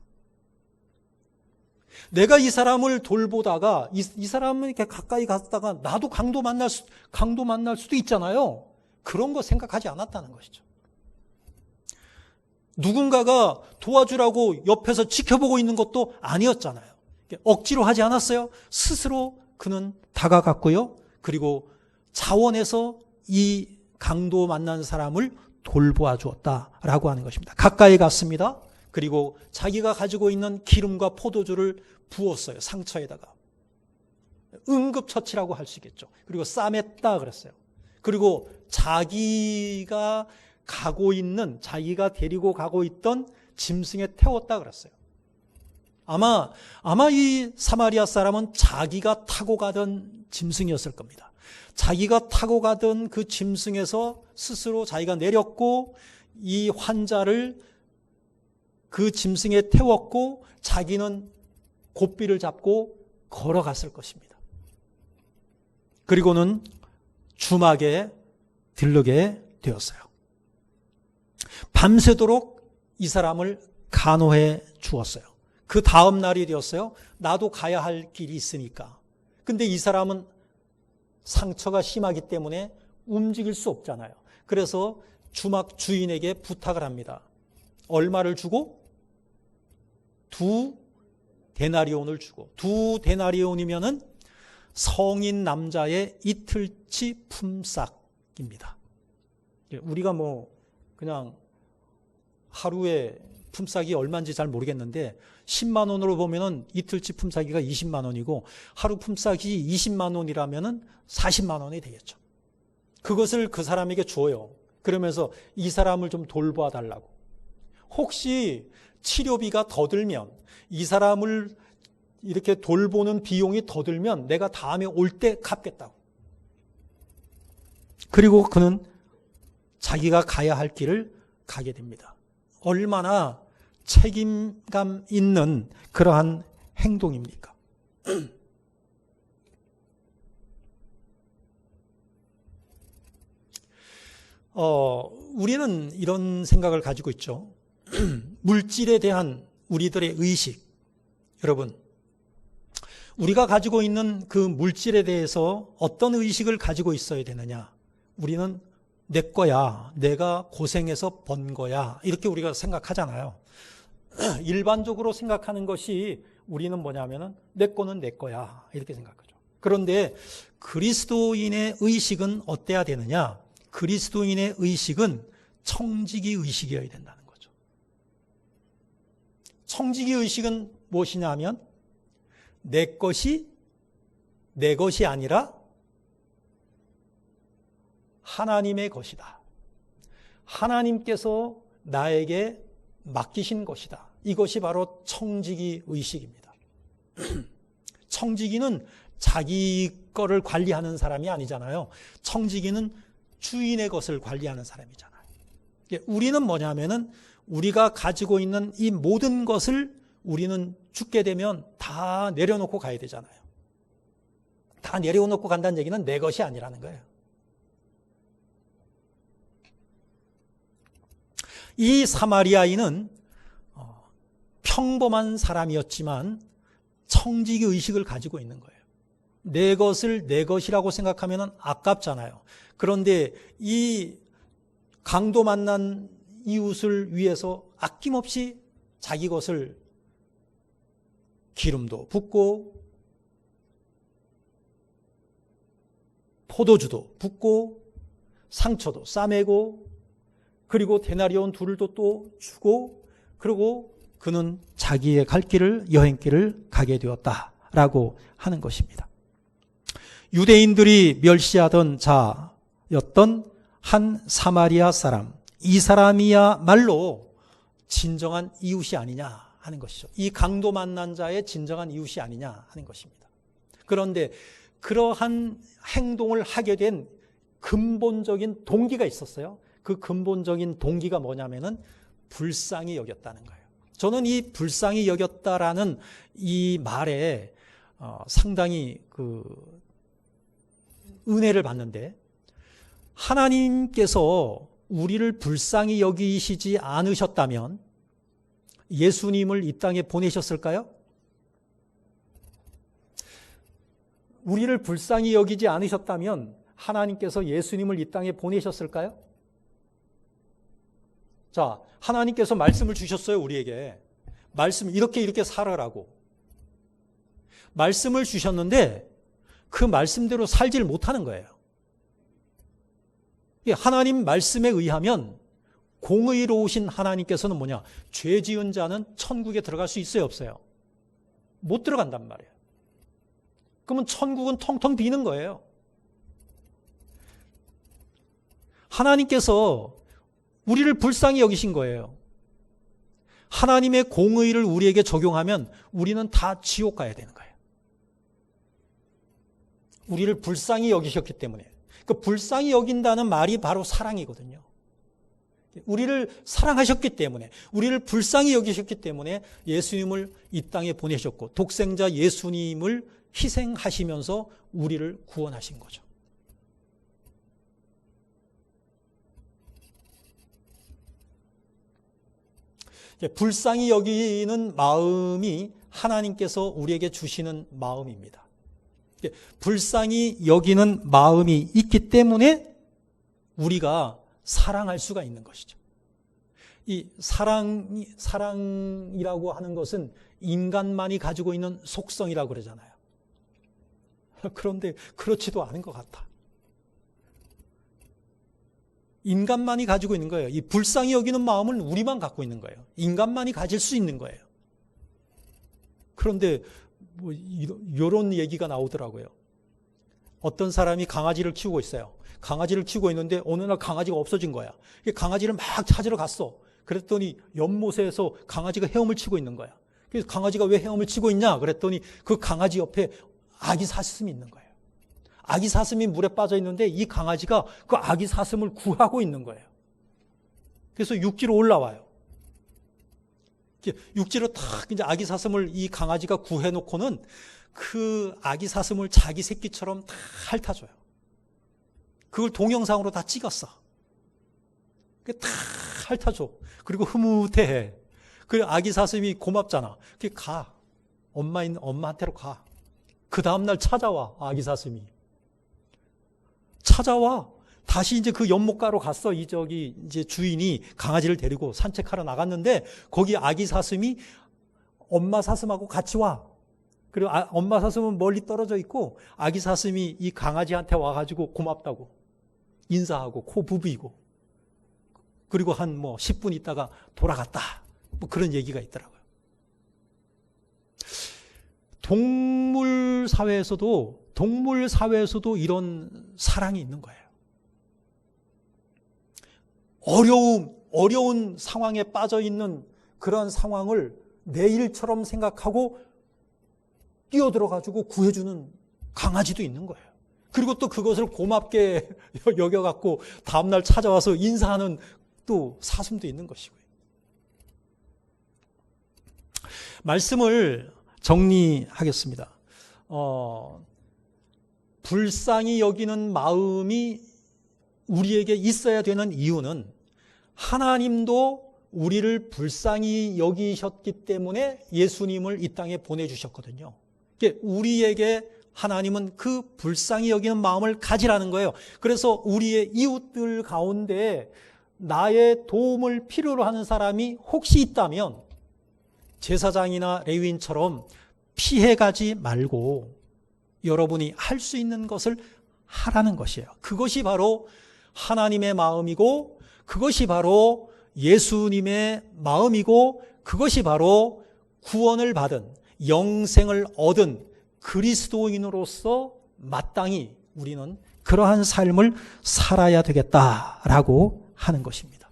내가 이 사람을 돌보다가 이 사람은 이렇게 가까이 갔다가 나도 강도 만날 수도 있잖아요. 그런 거 생각하지 않았다는 것이죠. 누군가가 도와주라고 옆에서 지켜보고 있는 것도 아니었잖아요. 억지로 하지 않았어요. 스스로 그는 다가갔고요. 그리고 자원해서 이 강도 만난 사람을 돌보아 주었다라고 하는 것입니다. 가까이 갔습니다. 그리고 자기가 가지고 있는 기름과 포도주를 부었어요. 상처에다가. 응급처치라고 할 수 있겠죠. 그리고 싸맸다 그랬어요. 그리고 자기가 데리고 가고 있던 짐승에 태웠다 그랬어요. 아마 이 사마리아 사람은 자기가 타고 가던 짐승이었을 겁니다. 자기가 타고 가던 그 짐승에서 스스로 자기가 내렸고 이 환자를 그 짐승에 태웠고 자기는 고삐를 잡고 걸어갔을 것입니다. 그리고는 주막에 들르게 되었어요. 밤새도록 이 사람을 간호해 주었어요. 그 다음 날이 되었어요. 나도 가야 할 길이 있으니까. 근데 이 사람은 상처가 심하기 때문에 움직일 수 없잖아요. 그래서 주막 주인에게 부탁을 합니다. 얼마를 주고? 2데나리온을 주고. 2데나리온이면은 성인 남자의 이틀치 품삯입니다. 우리가 그냥 하루에 품삯이 얼마인지 잘 모르겠는데 10만 원으로 보면은 이틀치 품삯이가 20만 원이고 하루 품삯이 20만 원이라면은 40만 원이 되겠죠. 그것을 그 사람에게 줘요. 그러면서 이 사람을 좀 돌봐 달라고. 혹시 치료비가 더 들면, 이 사람을 이렇게 돌보는 비용이 더 들면 내가 다음에 올 때 갚겠다고. 그리고 그는 자기가 가야 할 길을 가게 됩니다. 얼마나 책임감 있는 그러한 행동입니까? 우리는 이런 생각을 가지고 있죠. 물질에 대한 우리들의 의식. 여러분, 우리가 가지고 있는 그 물질에 대해서 어떤 의식을 가지고 있어야 되느냐? 우리는 내 거야, 내가 고생해서 번 거야, 이렇게 우리가 생각하잖아요. 일반적으로 생각하는 것이 우리는 뭐냐면은 내 거는 내 거야, 이렇게 생각하죠. 그런데 그리스도인의 의식은 어때야 되느냐? 그리스도인의 의식은 청지기 의식이어야 된다는 거죠. 청지기 의식은 무엇이냐 하면 내 것이 내 것이 아니라 하나님의 것이다. 하나님께서 나에게 맡기신 것이다. 이것이 바로 청지기 의식입니다. 청지기는 자기 거를 관리하는 사람이 아니잖아요. 청지기는 주인의 것을 관리하는 사람이잖아요. 우리는 뭐냐면은 우리가 가지고 있는 이 모든 것을 우리는 죽게 되면 다 내려놓고 가야 되잖아요. 다 내려놓고 간다는 얘기는 내 것이 아니라는 거예요. 이 사마리아인은 평범한 사람이었지만 청지기 의식을 가지고 있는 거예요. 내 것을 내 것이라고 생각하면 아깝잖아요. 그런데 이 강도 만난 이웃을 위해서 아낌없이 자기 것을 기름도 붓고 포도주도 붓고 상처도 싸매고 그리고 데나리온 둘도 또 주고 그리고 그는 자기의 갈 길을 여행길을 가게 되었다라고 하는 것입니다. 유대인들이 멸시하던 자였던 한 사마리아 사람, 이 사람이야말로 진정한 이웃이 아니냐 하는 것이죠. 이 강도 만난 자의 진정한 이웃이 아니냐 하는 것입니다. 그런데 그러한 행동을 하게 된 근본적인 동기가 있었어요. 그 근본적인 동기가 뭐냐면은 불쌍히 여겼다는 거예요. 저는 이 불쌍히 여겼다라는 이 말에 상당히 그 은혜를 받는데, 하나님께서 우리를 불쌍히 여기시지 않으셨다면 예수님을 이 땅에 보내셨을까요? 우리를 불쌍히 여기지 않으셨다면 하나님께서 예수님을 이 땅에 보내셨을까요? 자, 하나님께서 말씀을 주셨어요, 우리에게. 말씀 이렇게 살아라고. 말씀을 주셨는데 그 말씀대로 살지를 못하는 거예요. 하나님 말씀에 의하면 공의로우신 하나님께서는 뭐냐? 죄 지은 자는 천국에 들어갈 수 있어요, 없어요? 못 들어간단 말이에요. 그러면 천국은 텅텅 비는 거예요. 하나님께서 우리를 불쌍히 여기신 거예요. 하나님의 공의를 우리에게 적용하면 우리는 다 지옥 가야 되는 거예요. 우리를 불쌍히 여기셨기 때문에. 그 불쌍히 여긴다는 말이 바로 사랑이거든요. 우리를 사랑하셨기 때문에, 우리를 불쌍히 여기셨기 때문에 예수님을 이 땅에 보내셨고 독생자 예수님을 희생하시면서 우리를 구원하신 거죠. 불쌍히 여기는 마음이 하나님께서 우리에게 주시는 마음입니다. 불쌍히 여기는 마음이 있기 때문에 우리가 사랑할 수가 있는 것이죠. 이 사랑이라고 하는 것은 인간만이 가지고 있는 속성이라고 그러잖아요. 그런데 그렇지도 않은 것 같아. 인간만이 가지고 있는 거예요. 이 불쌍히 여기는 마음은 우리만 갖고 있는 거예요. 인간만이 가질 수 있는 거예요. 그런데 뭐 이런 얘기가 나오더라고요. 어떤 사람이 강아지를 키우고 있어요. 강아지를 키우고 있는데 어느 날 강아지가 없어진 거야. 강아지를 막 찾으러 갔어. 그랬더니 연못에서 강아지가 헤엄을 치고 있는 거야. 그래서 강아지가 왜 헤엄을 치고 있냐 그랬더니 그 강아지 옆에 아기 사슴이 있는 거예요. 아기 사슴이 물에 빠져 있는데 이 강아지가 그 아기 사슴을 구하고 있는 거예요. 그래서 육지로 올라와요. 육지로 탁 이제 아기 사슴을 이 강아지가 구해놓고는 그 아기 사슴을 자기 새끼처럼 다 핥아줘요. 그걸 동영상으로 다 찍었어. 다 핥아줘. 그리고 흐뭇해해. 그 아기 사슴이 고맙잖아. 그게 가. 엄마한테로 가. 그 다음날 찾아와, 아기 사슴이. 찾아와. 다시 이제 그 연못가로 갔어. 이제 주인이 강아지를 데리고 산책하러 나갔는데, 거기 아기 사슴이 엄마 사슴하고 같이 와. 그리고 엄마 사슴은 멀리 떨어져 있고, 아기 사슴이 이 강아지한테 와가지고 고맙다고. 인사하고, 코 부비고. 그리고 한 10분 있다가 돌아갔다. 그런 얘기가 있더라고요. 동물 사회에서도 이런 사랑이 있는 거예요. 어려운 상황에 빠져 있는 그런 상황을 내 일처럼 생각하고 뛰어들어가지고 구해주는 강아지도 있는 거예요. 그리고 또 그것을 고맙게 여겨갖고 다음날 찾아와서 인사하는 또 사슴도 있는 것이고요. 말씀을 정리하겠습니다. 불쌍히 여기는 마음이 우리에게 있어야 되는 이유는 하나님도 우리를 불쌍히 여기셨기 때문에 예수님을 이 땅에 보내주셨거든요. 우리에게 하나님은 그 불쌍히 여기는 마음을 가지라는 거예요. 그래서 우리의 이웃들 가운데 나의 도움을 필요로 하는 사람이 혹시 있다면 제사장이나 레위인처럼 피해가지 말고 여러분이 할 수 있는 것을 하라는 것이에요. 그것이 바로 하나님의 마음이고, 그것이 바로 예수님의 마음이고, 그것이 바로 구원을 받은, 영생을 얻은 그리스도인으로서 마땅히 우리는 그러한 삶을 살아야 되겠다라고 하는 것입니다.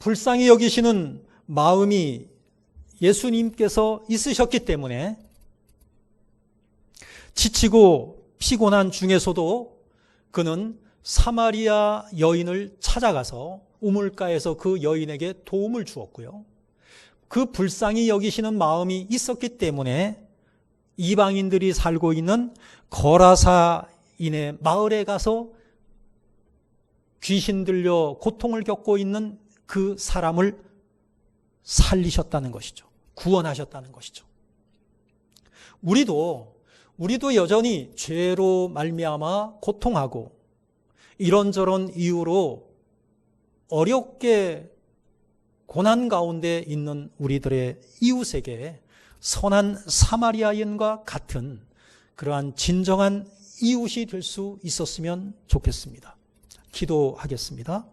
불쌍히 여기시는 마음이 예수님께서 있으셨기 때문에 지치고 피곤한 중에서도 그는 사마리아 여인을 찾아가서 우물가에서 그 여인에게 도움을 주었고요. 그 불쌍히 여기시는 마음이 있었기 때문에 이방인들이 살고 있는 거라사인의 마을에 가서 귀신 들려 고통을 겪고 있는 그 사람을 살리셨다는 것이죠. 구원하셨다는 것이죠. 우리도 여전히 죄로 말미암아 고통하고 이런저런 이유로 어렵게 고난 가운데 있는 우리들의 이웃에게 선한 사마리아인과 같은 그러한 진정한 이웃이 될 수 있었으면 좋겠습니다. 기도하겠습니다.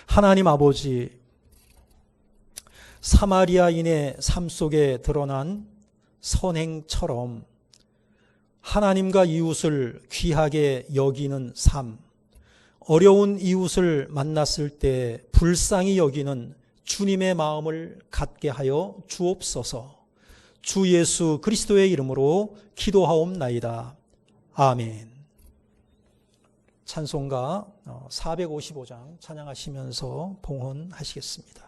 하나님 아버지, 사마리아인의 삶 속에 드러난 선행처럼 하나님과 이웃을 귀하게 여기는 삶, 어려운 이웃을 만났을 때 불쌍히 여기는 주님의 마음을 갖게 하여 주옵소서. 주 예수 그리스도의 이름으로 기도하옵나이다. 아멘. 찬송가 455장 찬양하시면서 봉헌하시겠습니다.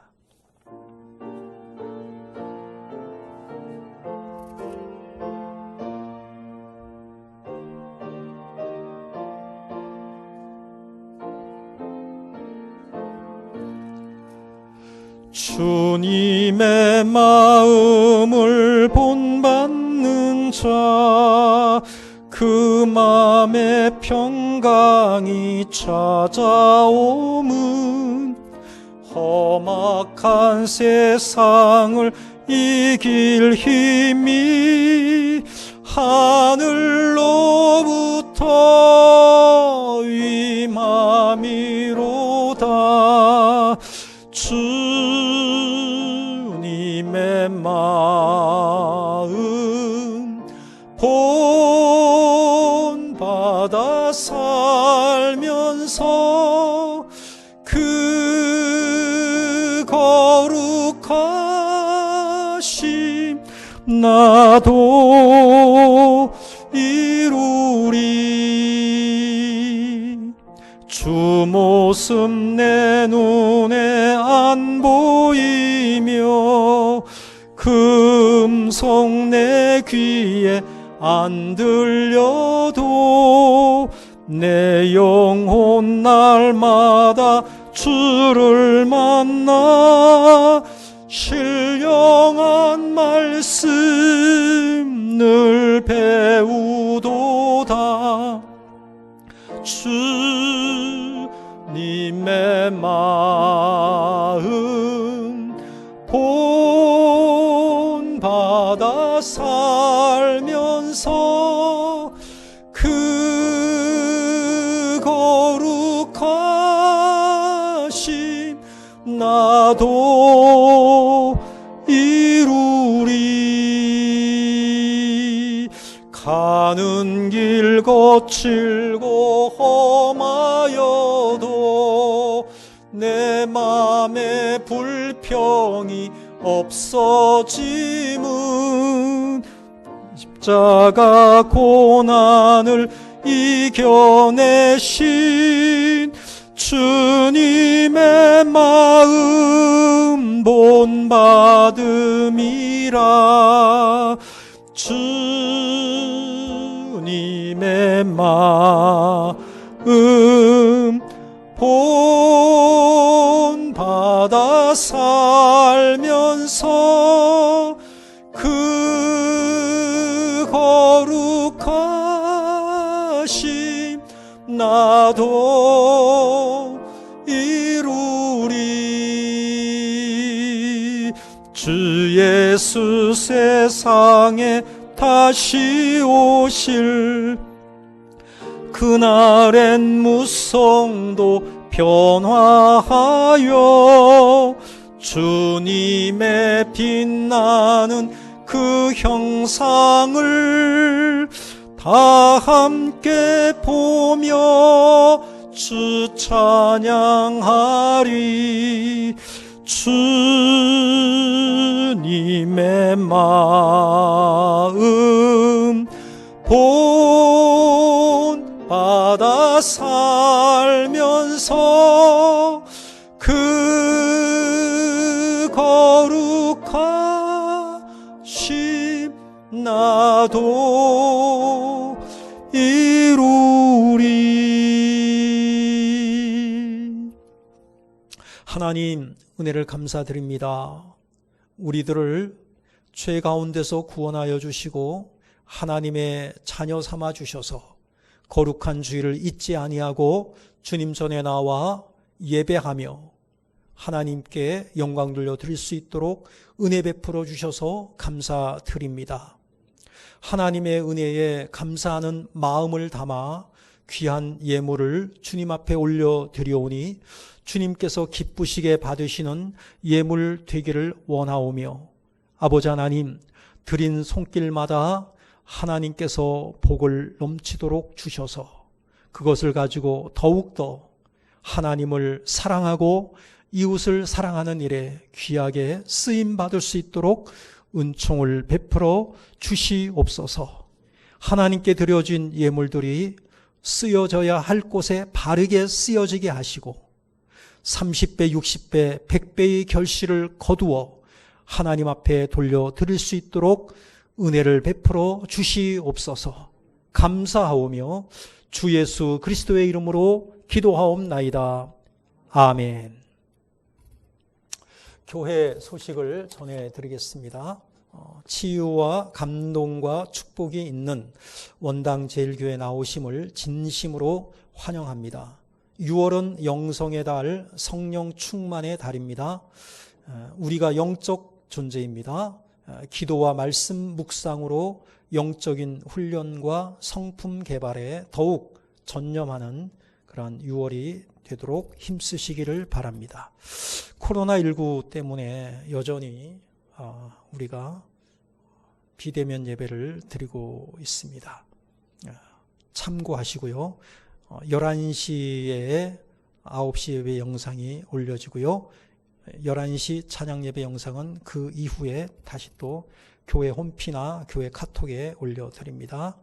주님의 마음을 본받는 자, 그 맘에 평강이 찾아오면 험악한 세상을 이길 힘이 하늘로부터 임함이로다. 주님의 마음 본받아 살면서 그 거룩하심 나도 이루리. 주 모습 내 눈에 안 보이며 그 음성 내 귀에 안 들려도 내 영혼 날마다 주를 만나 신령한 말씀 늘 배우도다. 주님의 마음 본받아 살면서 그 거룩하심 나도 이루리. 가는 길 거칠고 험하여도 내 맘에 불평이 없어짐은 십자가 고난을 이겨내신 주님의 마음 본받음이라. 주님의 마음 본받아 살면서 그 거룩하심 나도 이루리. 주 예수 세상에 다시 오실 그날엔 무성도 변화하여 주님의 빛나는 그 형상을 다 함께 보며 주 찬양하리. 주님의 마음 본받아 살면서 그 거룩하심 나도 이루리. 하나님, 은혜를 감사드립니다. 우리들을 죄 가운데서 구원하여 주시고 하나님의 자녀 삼아 주셔서 거룩한 주일을 잊지 아니하고 주님 전에 나와 예배하며 하나님께 영광 돌려 드릴 수 있도록 은혜 베풀어 주셔서 감사드립니다. 하나님의 은혜에 감사하는 마음을 담아 귀한 예물을 주님 앞에 올려 드려오니 주님께서 기쁘시게 받으시는 예물 되기를 원하오며, 아버지 하나님, 드린 손길마다 하나님께서 복을 넘치도록 주셔서 그것을 가지고 더욱더 하나님을 사랑하고 이웃을 사랑하는 일에 귀하게 쓰임받을 수 있도록 은총을 베풀어 주시옵소서. 하나님께 드려진 예물들이 쓰여져야 할 곳에 바르게 쓰여지게 하시고 30배, 60배, 100배의 결실을 거두어 하나님 앞에 돌려드릴 수 있도록 은혜를 베풀어 주시옵소서. 감사하오며 주 예수 그리스도의 이름으로 기도하옵나이다. 아멘. 교회 소식을 전해드리겠습니다. 치유와 감동과 축복이 있는 원당 제일교회 나오심을 진심으로 환영합니다. 6월은 영성의 달, 성령 충만의 달입니다. 우리가 영적 존재입니다. 기도와 말씀 묵상으로 영적인 훈련과 성품 개발에 더욱 전념하는 그런 6월이 되도록 힘쓰시기를 바랍니다. 코로나19 때문에 여전히 우리가 비대면 예배를 드리고 있습니다. 참고하시고요. 11시에 9시 예배 영상이 올려지고요. 11시 찬양 예배 영상은 그 이후에 다시 또 교회 홈피나 교회 카톡에 올려드립니다.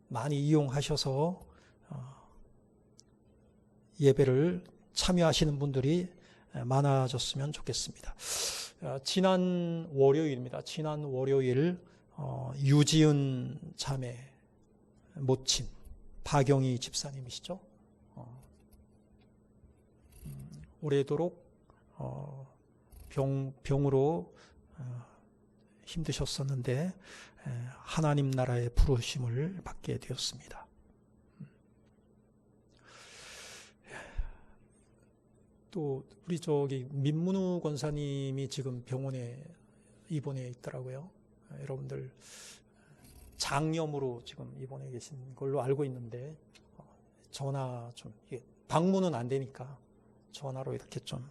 많이 이용하셔서 예배를 참여하시는 분들이 많아졌으면 좋겠습니다. 지난 월요일입니다. 지난 월요일 유지은 자매 모친 박영희 집사님이시죠. 오래도록 병으로 힘드셨었는데 하나님 나라의 부르심을 받게 되었습니다. 또 우리 민문우 권사님이 지금 병원에 입원해 있더라고요. 여러분들 장염으로 지금 입원해 계신 걸로 알고 있는데 전화 좀 방문은 안 되니까 전화로 이렇게 좀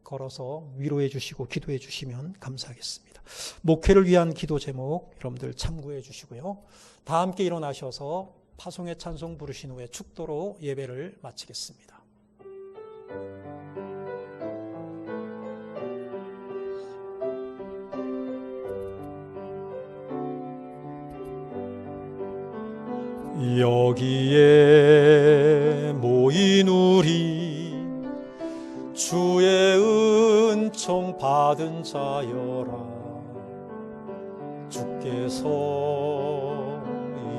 걸어서 위로해 주시고 기도해 주시면 감사하겠습니다. 목회를 위한 기도 제목 여러분들 참고해 주시고요. 다 함께 일어나셔서 파송의 찬송 부르신 후에 축도로 예배를 마치겠습니다. 여기에 모인 우리 주의 은총 받은 자여라. 주께서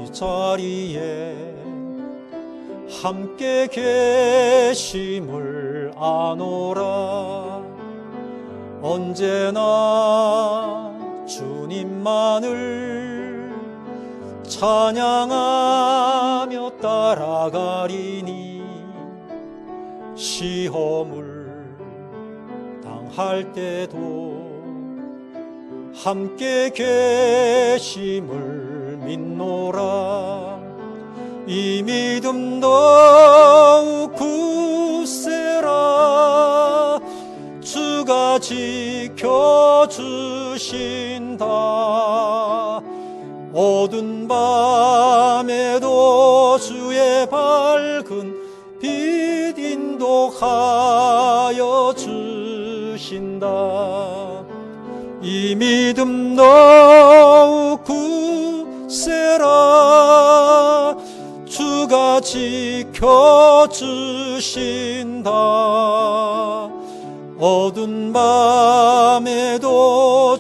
이 자리에 함께 계심을 아노라. 언제나 주님만을 찬양하며 따라가리니 시험을 당할 때도 함께 계심을 믿노라. 이 믿음 더욱 굳세라. 주가 지켜주신다. 어두운 밤에도 주의 밝은 빛 인도하여 주신다. 이 믿음 더욱 굳세라. 주가 지켜주신다. 어두운 밤에도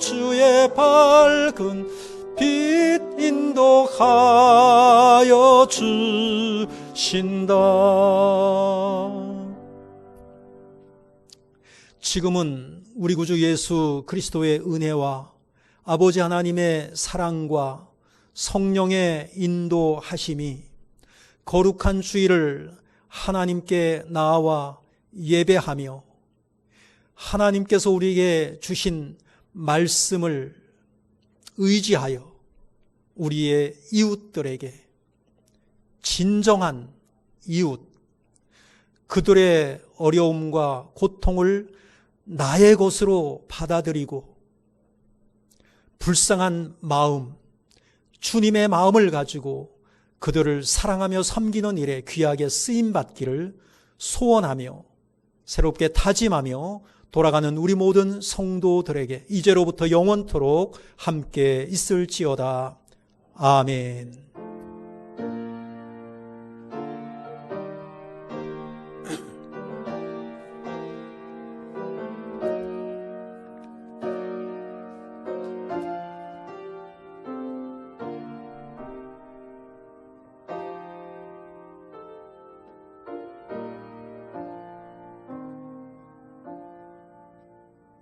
주의 밝은 빛 인도하여 주신다. 지금은 우리 구주 예수 그리스도의 은혜와 아버지 하나님의 사랑과 성령의 인도하심이 거룩한 주일을 하나님께 나와 예배하며 하나님께서 우리에게 주신 말씀을 의지하여 우리의 이웃들에게 진정한 이웃, 그들의 어려움과 고통을 나의 것으로 받아들이고 불쌍한 마음, 주님의 마음을 가지고 그들을 사랑하며 섬기는 일에 귀하게 쓰임받기를 소원하며 새롭게 다짐하며 돌아가는 우리 모든 성도들에게 이제로부터 영원토록 함께 있을지어다. 아멘.